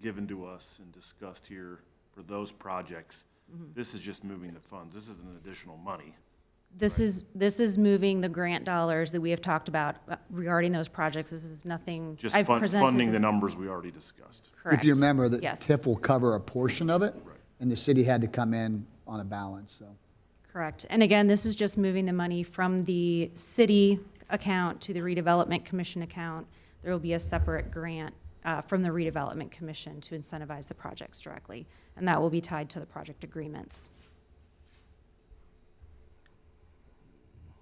[SPEAKER 17] given to us and discussed here for those projects, this is just moving the funds. This isn't additional money.
[SPEAKER 15] This is moving the grant dollars that we have talked about regarding those projects. This is nothing.
[SPEAKER 17] Just
[SPEAKER 15] I've presented
[SPEAKER 17] funding the
[SPEAKER 15] this-
[SPEAKER 17] numbers we already discussed.
[SPEAKER 15] Correct.
[SPEAKER 1] If you remember, the
[SPEAKER 15] Yes.
[SPEAKER 1] TIF will cover a portion of it, and the city had to come in on a balance, so.
[SPEAKER 15] Correct. And again, this is just moving the money from the city account to the redevelopment commission account. There will be a separate grant from the redevelopment commission to incentivize the projects directly, and that will be tied to the project agreements.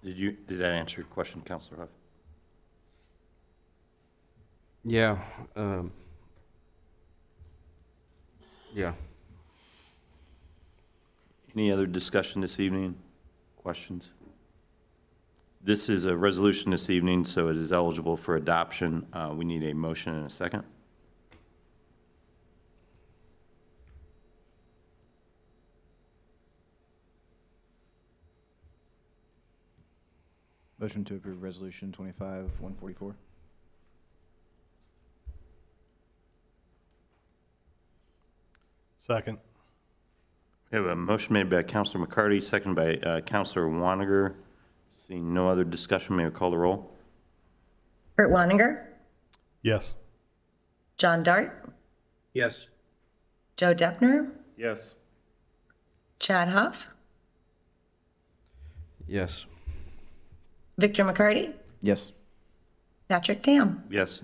[SPEAKER 2] did that answer your question, Councilor Huff?
[SPEAKER 16] Yeah. Yeah.
[SPEAKER 2] Any other discussion this evening? Questions? This is a resolution this evening, so it is eligible for adoption. We need a motion and a second.
[SPEAKER 6] Motion to approve Resolution 25-144.
[SPEAKER 8] Second.
[SPEAKER 2] We have a motion made by Councilor McCarty, seconded by Councilor Waniger. Seeing no other discussion, may we call the roll?
[SPEAKER 5] Kurt Wanninger,
[SPEAKER 8] Yes.
[SPEAKER 5] John Dart,
[SPEAKER 4] Yes.
[SPEAKER 5] Joe Deppner,
[SPEAKER 17] Yes.
[SPEAKER 5] Chad Huff,
[SPEAKER 16] Yes.
[SPEAKER 5] Victor McCarty,
[SPEAKER 6] Yes.
[SPEAKER 5] Patrick Tam.
[SPEAKER 2] Yes.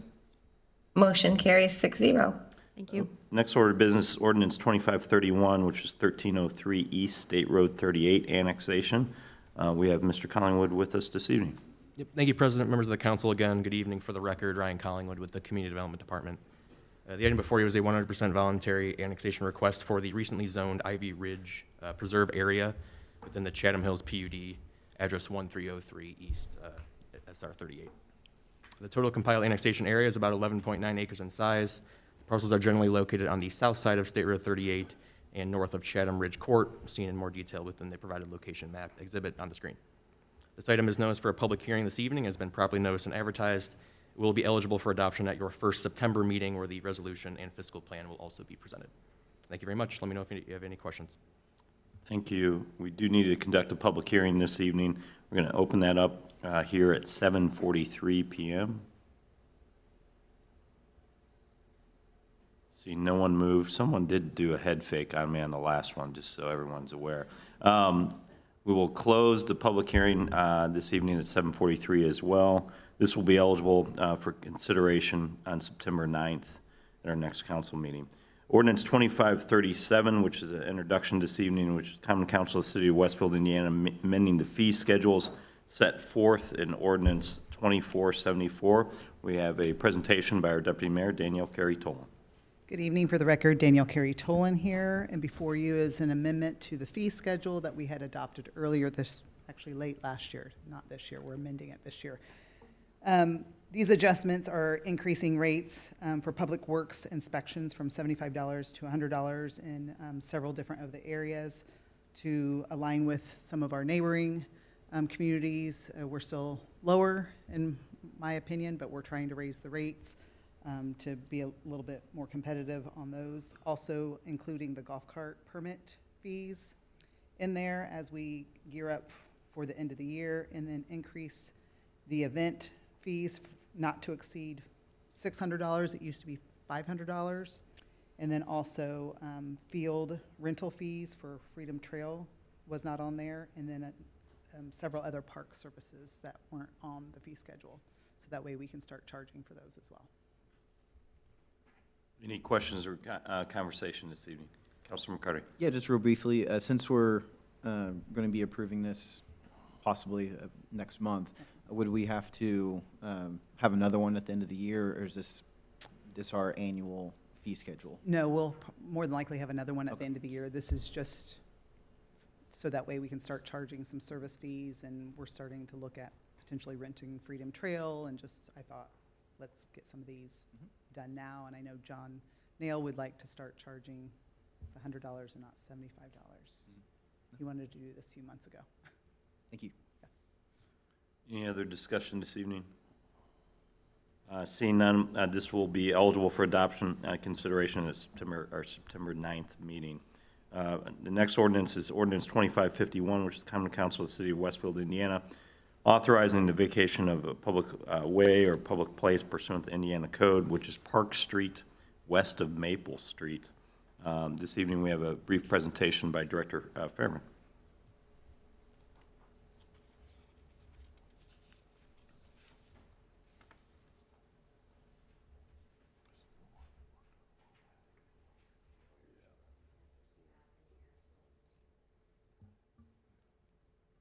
[SPEAKER 5] Motion carries 6-0.
[SPEAKER 15] Thank you.
[SPEAKER 2] Next order of business, ordinance 2531, which is 1303 East State Road 38 annexation. We have Mr. Collingwood with us this evening.
[SPEAKER 10] Yep. Thank you, President, members of the council. Again, good evening. For the record, Ryan Collingwood with the Community Development Department. The item before you was a 100% voluntary annexation request for the recently zoned Ivy Ridge Preserve area within the Chatham Hills PUD, address 1303 East SR 38. The total compiled annexation area is about 11.9 acres in size. The parcels are generally located on the south side of State Road 38 and north of Chatham Ridge Court, seen in more detail within the provided location map exhibit on the screen. This item is noticed for a public hearing this evening, has been properly noticed and advertised. It will be eligible for adoption at your first September meeting, where the resolution and fiscal plan will also be presented. Thank you very much. Let me know if you have any questions.
[SPEAKER 2] Thank you. We do need to conduct a public hearing this evening. We're going to open that up here at 7:43 p.m. See, no one moved. Someone did do a head fake on me on the last one, just so everyone's aware. We will close the public hearing this evening at 7:43 as well. This will be eligible for consideration on September 9th at our next council meeting. Ordinance 2537, which is an introduction this evening, which is Common Council of the City of Westfield, Indiana, amending the fee schedules set forth in Ordinance 2474. We have a presentation by our Deputy Mayor, Danielle Carey-Tolan.
[SPEAKER 18] Good evening. For the record, Danielle Carey-Tolan here, and before you is an amendment to the fee schedule that we had adopted earlier actually late last year, not this year. We're amending it this year. These adjustments are increasing rates for public works inspections from $75 to $100 in several different of the areas to align with some of our neighboring communities. We're still lower, in my opinion, but we're trying to raise the rates to be a little bit more competitive on those. Also including the golf cart permit fees in there as we gear up for the end of the year, and then increase the event fees not to exceed $600. It used to be $500. And then also field rental fees for Freedom Trail was not on there, and then several other park services that weren't on the fee schedule. So that way we can start charging for those as well.
[SPEAKER 2] Any questions or conversation this evening? Councilor McCarty.
[SPEAKER 6] Yeah, just real briefly, since we're going to be approving this possibly next month, would we have to have another one at the end of the year, or is this our annual fee schedule?
[SPEAKER 18] No, we'll more than likely have another one at the end of the year. This is just so that way we can start charging some service fees, and we're starting to look at potentially renting Freedom Trail, and just, I thought, let's get some of these done now. And I know John Nail would like to start charging the $100 and not $75. He wanted to do this a few months ago.
[SPEAKER 6] Thank you.
[SPEAKER 2] Any other discussion this evening? Seeing none, this will be eligible for adoption consideration at our September 9th meeting. The next ordinance is Ordinance 2551, which is the Common Council of the City of Westfield, Indiana, authorizing the vacation of a public way or public place pursuant to Indiana Code, which is Park Street west of Maple Street. This evening we have a brief presentation by Director Fairman.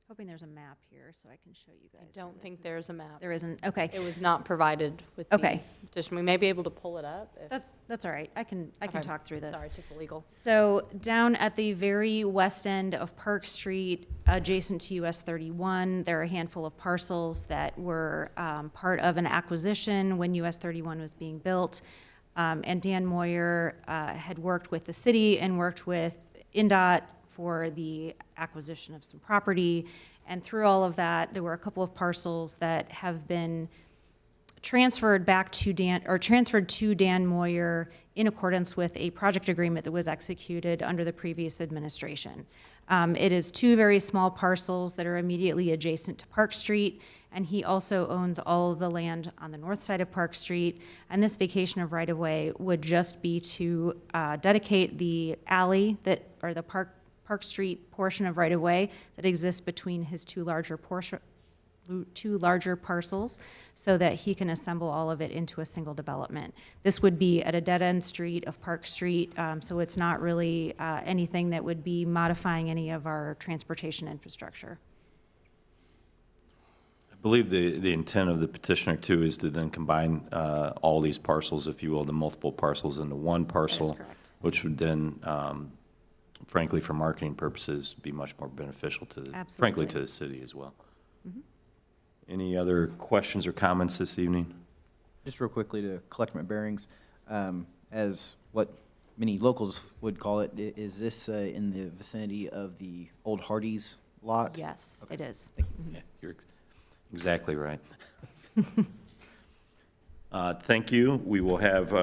[SPEAKER 15] Hoping there's a map here so I can show you guys.
[SPEAKER 9] I don't think there's a map.
[SPEAKER 15] There isn't, okay.
[SPEAKER 9] It was not provided with the
[SPEAKER 15] Okay.
[SPEAKER 9] petition. We may be able to pull it up. If,
[SPEAKER 15] That's all right. I can
[SPEAKER 9] Okay.
[SPEAKER 15] talk through this.
[SPEAKER 9] Sorry, it's just illegal.
[SPEAKER 15] So down at the very west end of Park Street, adjacent to US 31, there are a handful of parcels that were part of an acquisition when US 31 was being built. And Dan Moyer had worked with the city and worked with INDOT for the acquisition of some property. And through all of that, there were a couple of parcels that have been transferred back to transferred to Dan Moyer in accordance with a project agreement that was executed under the previous administration. It is two very small parcels that are immediately adjacent to Park Street, and he also owns all of the land on the north side of Park Street. And this vacation of right-of-way would just be to dedicate the alley or the Park Street portion of right-of-way that exists between his two larger parcels so that he can assemble all of it into a single development. This would be at a dead-end street of Park Street, so it's not really anything that would be modifying any of our transportation infrastructure.
[SPEAKER 2] I believe the intent of the petitioner too is to then combine all these parcels, if you will, the multiple parcels into one parcel.
[SPEAKER 15] That is correct.
[SPEAKER 2] Which would then, frankly, for marketing purposes, be much more beneficial to, frankly, to the city as well.
[SPEAKER 15] Mm-hmm.
[SPEAKER 2] Any other questions or comments this evening?
[SPEAKER 6] Just real quickly to collect my bearings, as what many locals would call it, is this in the vicinity of the old Hardee's lot?
[SPEAKER 15] Yes,
[SPEAKER 6] Okay.
[SPEAKER 15] it is.
[SPEAKER 6] Thank you.
[SPEAKER 2] Yeah, you're exactly right. Thank you. We will have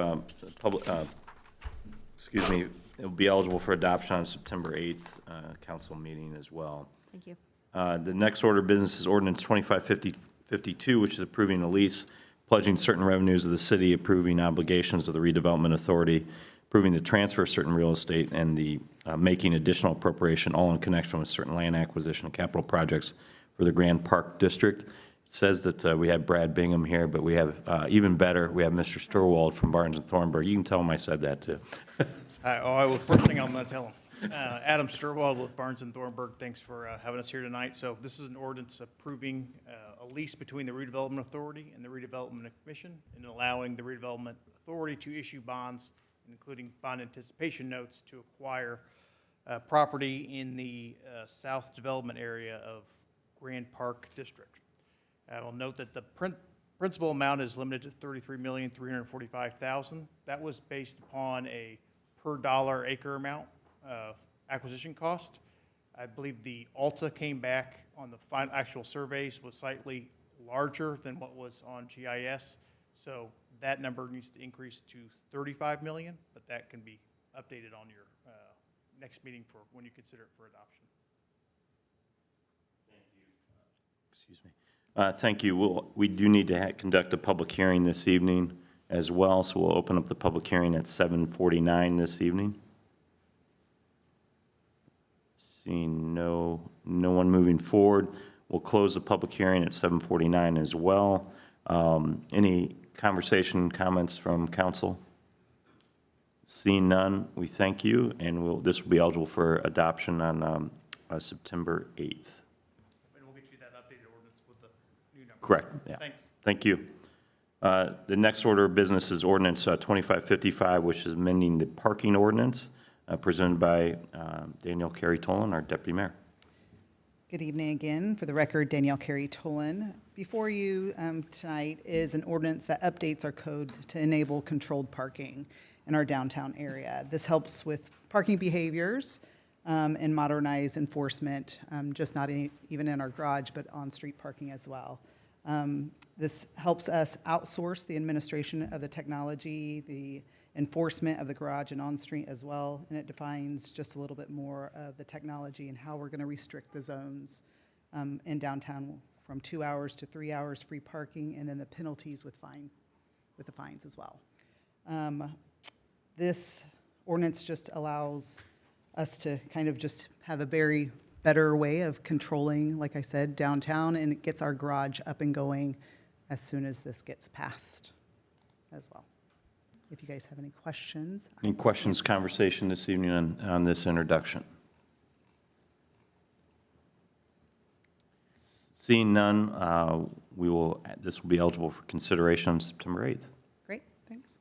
[SPEAKER 2] it will be eligible for adoption on September 8th council meeting as well.
[SPEAKER 15] Thank you.
[SPEAKER 2] The next order of business is ordinance 2552, which is approving a lease, pledging certain revenues of the city, approving obligations of the redevelopment authority, approving the transfer of certain real estate, and the making additional appropriation, all in connection with certain land acquisition and capital projects for the Grand Park District. It says that we have Brad Bingham here, but we have, even better, we have Mr. Sturwald from Barnes and Thornburg. You can tell him I said that, too.
[SPEAKER 19] First thing I'm going to tell him. Adam Sturwald with Barnes and Thornburg, thanks for having us here tonight. So this is an ordinance approving a lease between the Redevelopment Authority and the Redevelopment Commission, and allowing the Redevelopment Authority to issue bonds, including bond anticipation notes, to acquire property in the south development area of Grand Park District. I will note that the principal amount is limited to $33,345,000. That was based upon a per dollar acre amount acquisition cost. I believe the Alta came back on the final actual surveys was slightly larger than what was on GIS. So that number needs to increase to 35 million, but that can be updated on your next meeting for when you consider it for adoption.
[SPEAKER 2] Excuse me. Thank you. We do need to conduct a public hearing this evening, as well, so we'll open up the public hearing at 7:49 this evening. Seeing no one moving forward, we'll close the public hearing at 7:49 as well. Any conversation, comments from council? Seeing none, we thank you, and this will be eligible for adoption on September 8th.
[SPEAKER 19] And we'll get you that updated ordinance with the new number.
[SPEAKER 2] Correct, yeah.
[SPEAKER 19] Thanks.
[SPEAKER 2] Thank you. The next order of business is ordinance 2555, which is amending the parking ordinance, presented by Danielle Carey-Tolan, our deputy mayor.
[SPEAKER 18] Good evening again. For the record, Danielle Carey-Tolan. Before you tonight is an ordinance that updates our code to enable controlled parking in our downtown area. This helps with parking behaviors and modernize enforcement, just not even in our garage, but on-street parking as well. This helps us outsource the administration of the technology, the enforcement of the garage and on-street as well, and it defines just a little bit more of the technology and how we're going to restrict the zones in downtown from 2 hours to 3 hours free parking, and then the penalties with the fines as well. This ordinance just allows us to kind of just have a very better way of controlling, like I said, downtown, and it gets our garage up and going as soon as this gets passed as well. If you guys have any questions.
[SPEAKER 2] Any questions, conversation this evening on this introduction? Seeing none, this will be eligible for consideration on September 8th.
[SPEAKER 18] Great, thanks.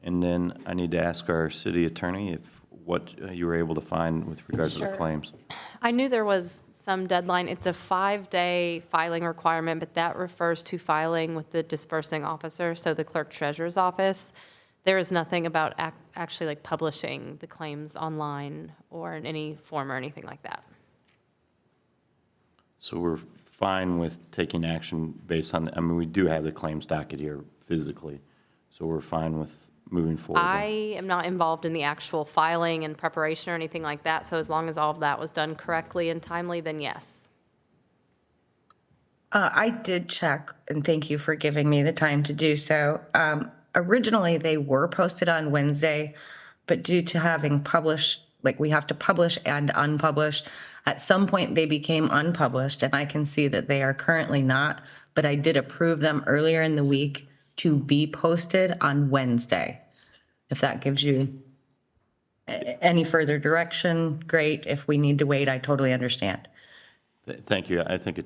[SPEAKER 2] And then I need to ask our city attorney what you were able to find with regards to the claims.
[SPEAKER 9] I knew there was some deadline. It's a 5-day filing requirement, but that refers to filing with the dispersing officer, so the clerk treasurer's office. There is nothing about actually like publishing the claims online or in any form or anything like that.
[SPEAKER 2] So we're fine with taking action based on, we do have the claims docket here physically, so we're fine with moving forward.
[SPEAKER 9] I am not involved in the actual filing and preparation or anything like that, so as long as all of that was done correctly and timely, then yes.
[SPEAKER 5] I did check, and thank you for giving me the time to do so. Originally, they were posted on Wednesday, but due to having published, like we have to publish and unpublish, at some point they became unpublished, and I can see that they are currently not, but I did approve them earlier in the week to be posted on Wednesday. If that gives you any further direction, great. If we need to wait, I totally understand.
[SPEAKER 2] Thank you. I think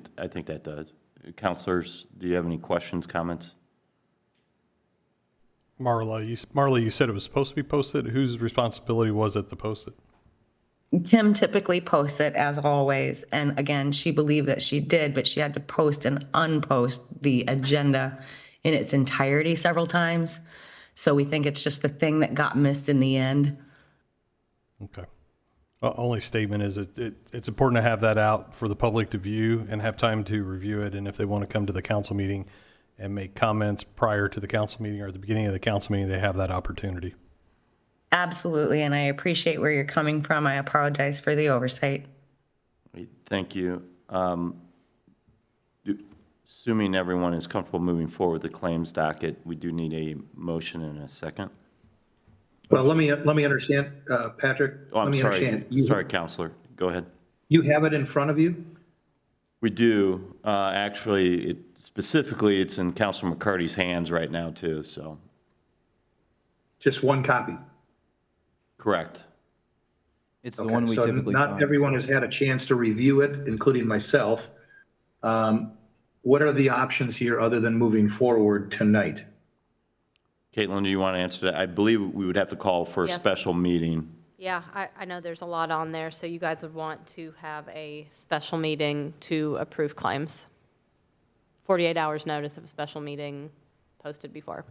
[SPEAKER 2] that does. Councilors, do you have any questions, comments?
[SPEAKER 8] Marla, you said it was supposed to be posted. Whose responsibility was it to post it?
[SPEAKER 5] Kim typically posts it as always. And again, she believed that she did, but she had to post and unpost the agenda in its entirety several times. So we think it's just the thing that got missed in the end.
[SPEAKER 8] Okay. Only statement is it's important to have that out for the public to view and have time to review it. And if they want to come to the council meeting and make comments prior to the council meeting or at the beginning of the council meeting, they have that opportunity.
[SPEAKER 5] Absolutely. And I appreciate where you're coming from. I apologize for the oversight.
[SPEAKER 2] Thank you. Assuming everyone is comfortable moving forward with the claims docket, we do need a motion in a second.
[SPEAKER 4] Well, let me understand, Patrick.
[SPEAKER 2] Oh, I'm
[SPEAKER 4] let me
[SPEAKER 2] sorry.
[SPEAKER 4] understand.
[SPEAKER 2] Sorry, Counselor. Go ahead.
[SPEAKER 4] You have it in front of you?
[SPEAKER 2] We do. Actually, specifically, it's in Councilor McCarty's hands right now, too, so.
[SPEAKER 4] Just one copy?
[SPEAKER 2] Correct.
[SPEAKER 6] It's the one we typically
[SPEAKER 4] not
[SPEAKER 6] sign.
[SPEAKER 4] everyone has had a chance to review it, including myself. What are the options here other than moving forward tonight?
[SPEAKER 2] Caitlin, do you want to answer that? I believe we would have to call for a
[SPEAKER 9] Yes.
[SPEAKER 2] special meeting.
[SPEAKER 9] Yeah, I know there's a lot on there, so you guys would want to have a special meeting to approve claims. 48 hours notice of a special meeting posted before.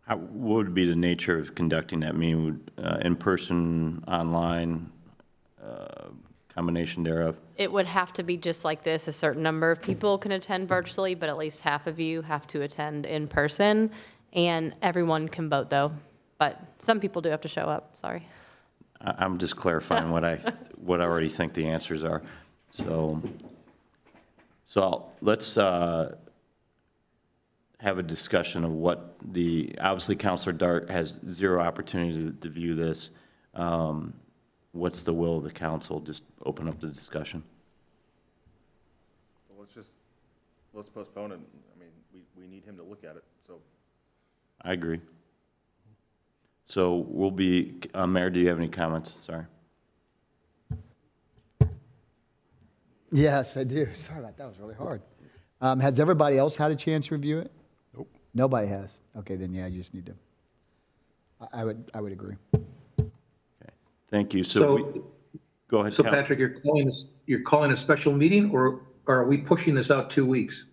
[SPEAKER 2] What would be the nature of conducting that meeting? Would in person, online, combination thereof?
[SPEAKER 9] It would have to be just like this. A certain number of people can attend virtually, but at least half of you have to attend in person. And everyone can vote, though. But some people do have to show up, sorry.
[SPEAKER 2] I'm just clarifying what I already think the answers are. So let's have a discussion of what obviously Counselor Dart has zero opportunity to view this. What's the will of the council? Just open up the discussion.
[SPEAKER 17] Well, let's postpone it. I mean, we need him to look at it, so.
[SPEAKER 2] I agree. So Mayor, do you have any comments? Sorry.
[SPEAKER 1] Yes, I do. Sorry about that. That was really hard. Has everybody else had a chance to review it?
[SPEAKER 8] Nope.
[SPEAKER 1] Nobody has. Okay, then yeah, you just need to. I would agree.
[SPEAKER 2] Thank you. Go ahead.
[SPEAKER 4] So Patrick, you're calling a special meeting, or are we pushing this out 2 weeks?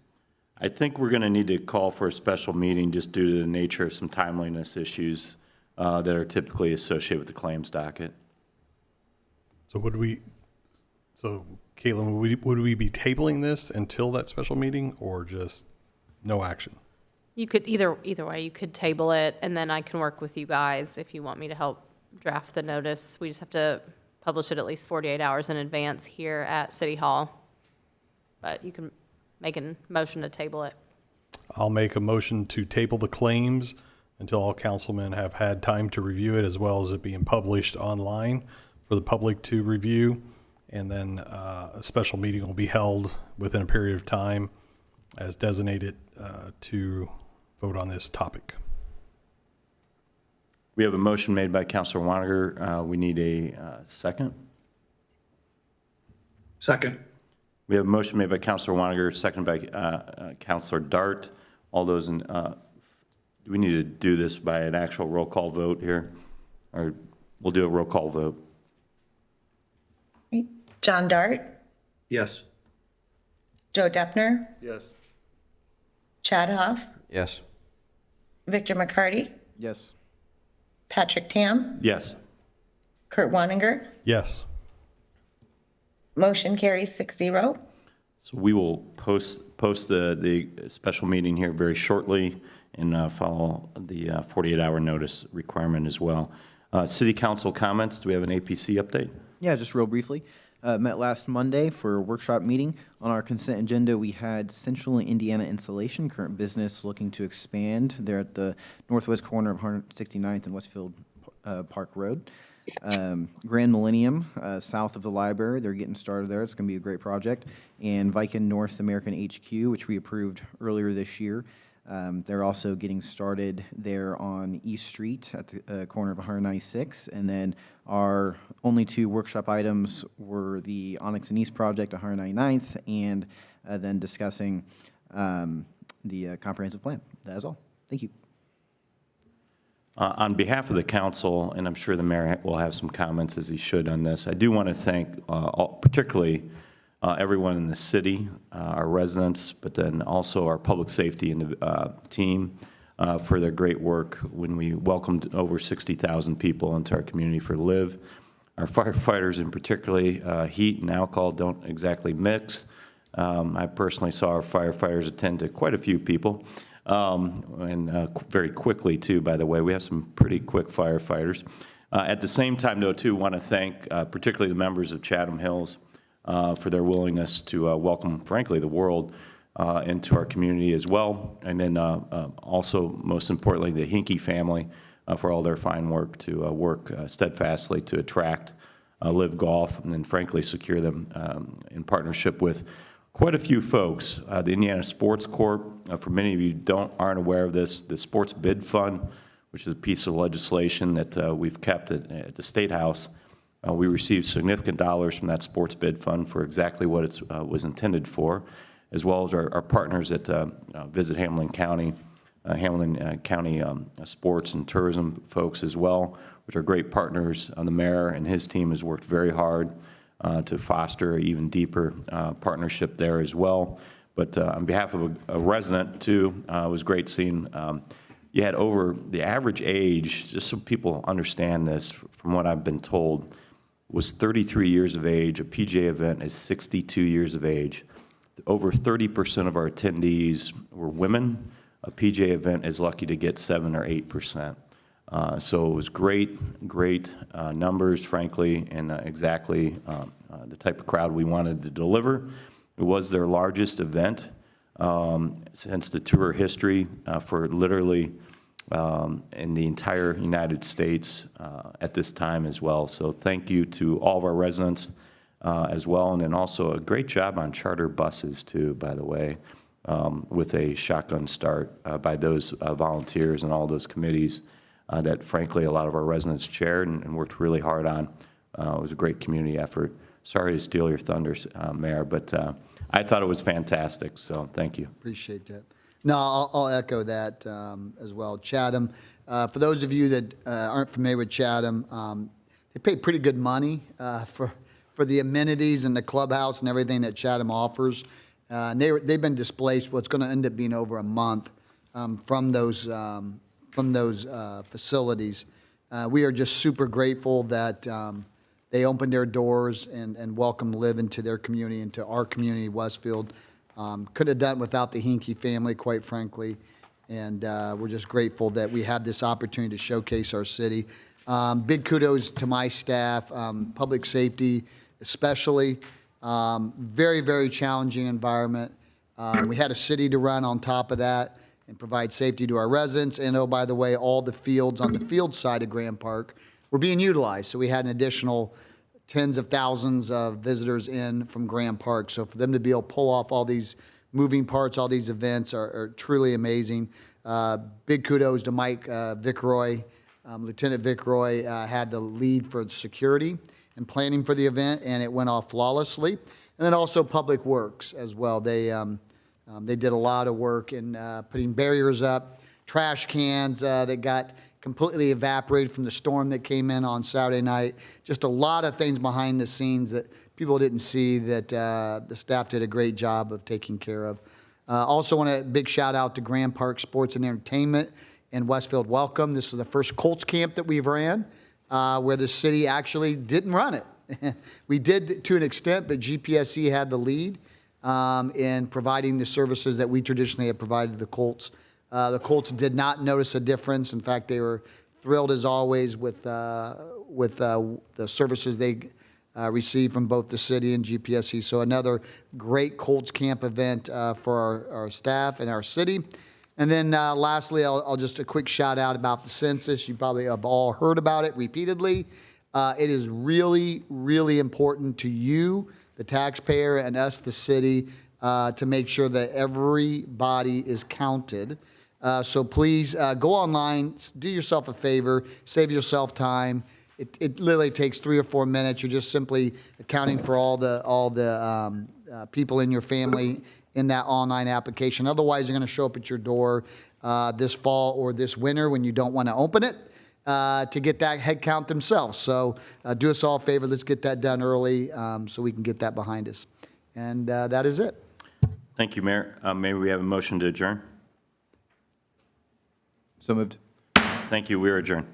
[SPEAKER 2] I think we're going to need to call for a special meeting just due to the nature of some timeliness issues that are typically associated with the claims docket.
[SPEAKER 8] So Caitlin, would we be tabling this until that special meeting or just no action?
[SPEAKER 9] You could, either way, you could table it, and then I can work with you guys if you want me to help draft the notice. We just have to publish it at least 48 hours in advance here at City Hall. But you can make a motion to table it.
[SPEAKER 8] I'll make a motion to table the claims until all councilmen have had time to review it, as well as it being published online for the public to review. And then a special meeting will be held within a period of time as designated to vote on this topic.
[SPEAKER 2] We have a motion made by Councilor Waniger. We need a second.
[SPEAKER 4] Second.
[SPEAKER 2] We have a motion made by Councilor Waniger, seconded by Councilor Dart. All those in, do we need to do this by an actual roll call vote here? Or we'll do a roll call vote.
[SPEAKER 5] John Dart,
[SPEAKER 4] Yes.
[SPEAKER 5] Joe Deppner,
[SPEAKER 17] Yes.
[SPEAKER 5] Chad Hoff,
[SPEAKER 16] Yes.
[SPEAKER 5] Victor McCarty,
[SPEAKER 6] Yes.
[SPEAKER 5] Patrick Tam,
[SPEAKER 2] Yes.
[SPEAKER 5] Kurt Waninger.
[SPEAKER 8] Yes.
[SPEAKER 5] Motion carries 6-0.
[SPEAKER 2] So we will post the special meeting here very shortly and follow the 48-hour notice requirement as well. City Council comments. Do we have an APC update?
[SPEAKER 6] Yeah, just real briefly. Met last Monday for a workshop meeting. On our consent agenda, we had Central Indiana Insulation, current business looking to expand. They're at the northwest corner of 169th and Westfield Park Road. Grand Millennium, south of the library, they're getting started there. It's going to be a great project. And Viking North American HQ, which we approved earlier this year. They're also getting started there on East Street at the corner of 196. And then our only two workshop items were the Onyx and East project, 199th, and then discussing the comprehensive plan. That is all. Thank you.
[SPEAKER 2] On behalf of the council, and I'm sure the mayor will have some comments as he should on this, I do want to thank particularly everyone in the city, our residents, but then also our public safety team for their great work when we welcomed over 60,000 people into our community for LIVE. Our firefighters in particularly, heat and alcohol don't exactly mix. I personally saw our firefighters attend to quite a few people. And very quickly, too, by the way. We have some pretty quick firefighters. At the same time, though, too, want to thank particularly the members of Chatham Hills for their willingness to welcome, frankly, the world into our community as well. And then also, most importantly, the Hinkey family for all their fine work to work steadfastly to attract LIVE Golf and then, frankly, secure them in partnership with quite a few folks. The Indiana Sports Corp, for many of you aren't aware of this, the Sports Bid Fund, which is a piece of legislation that we've kept at the State House. We received significant dollars from that Sports Bid Fund for exactly what it was intended for, as well as our partners at Visit Hamilton County, sports and tourism folks as well, which are great partners. The mayor and his team has worked very hard to foster an even deeper partnership there as well. But on behalf of a resident, too, it was great seeing you had over the average age, just so people understand this, from what I've been told, was 33 years of age. A PGA event is 62 years of age. Over 30% of our attendees were women. A PGA event is lucky to get 7 or 8%. So it was great numbers, frankly, and exactly the type of crowd we wanted to deliver. It was their largest event since the tour history for literally in the entire United States at this time as well. So thank you to all of our residents as well, and then also a great job on charter buses too, by the way, with a shotgun start by those volunteers and all those committees that frankly a lot of our residents chaired and worked really hard on. It was a great community effort. Sorry to steal your thunder, Mayor, but I thought it was fantastic, so thank you.
[SPEAKER 1] Appreciate that. No, I'll echo that as well. Chatham, for those of you that aren't familiar with Chatham, they pay pretty good money for the amenities and the clubhouse and everything that Chatham offers. And they've been displaced, what's going to end up being over a month from those facilities. We are just super grateful that they opened their doors and welcomed live into their community, into our community, Westfield. Could have done without the Hinkie family, quite frankly. And we're just grateful that we have this opportunity to showcase our city. Big kudos to my staff, public safety especially. Very, very challenging environment. We had a city to run on top of that and provide safety to our residents. And oh, by the way, all the fields on the field side of Graham Park were being utilized. So we had an additional tens of thousands of visitors in from Graham Park. So for them to be able to pull off all these moving parts, all these events are truly amazing. Big kudos to Mike Vickroy. Lieutenant Vickroy had the lead for security and planning for the event, and it went off flawlessly. And then also Public Works as well. They did a lot of work in putting barriers up, trash cans that got completely evaporated from the storm that came in on Saturday night. Just a lot of things behind the scenes that people didn't see that the staff did a great job of taking care of. Also want a big shout out to Graham Park Sports and Entertainment and Westfield Welcome. This is the first Colts camp that we've ran where the city actually didn't run it. We did to an extent, but GPSC had the lead in providing the services that we traditionally have provided to the Colts. The Colts did not notice a difference. In fact, they were thrilled as always with the services they received from both the city and GPSC. So another great Colts camp event for our staff and our city. And then lastly, I'll just a quick shout out about the census. You probably have all heard about it repeatedly. It is really, really important to you, the taxpayer, and us, the city, to make sure that everybody is counted. So please go online, do yourself a favor, save yourself time. It literally takes 3 or 4 minutes. You're just simply accounting for all the people in your family in that online application. Otherwise, you're going to show up at your door this fall or this winter when you don't want to open it to get that head count themselves. So do us all a favor. Let's get that done early so we can get that behind us. And that is it.
[SPEAKER 2] Thank you, Mayor. May we have a motion to adjourn?
[SPEAKER 6] So moved.
[SPEAKER 2] Thank you. We are adjourned.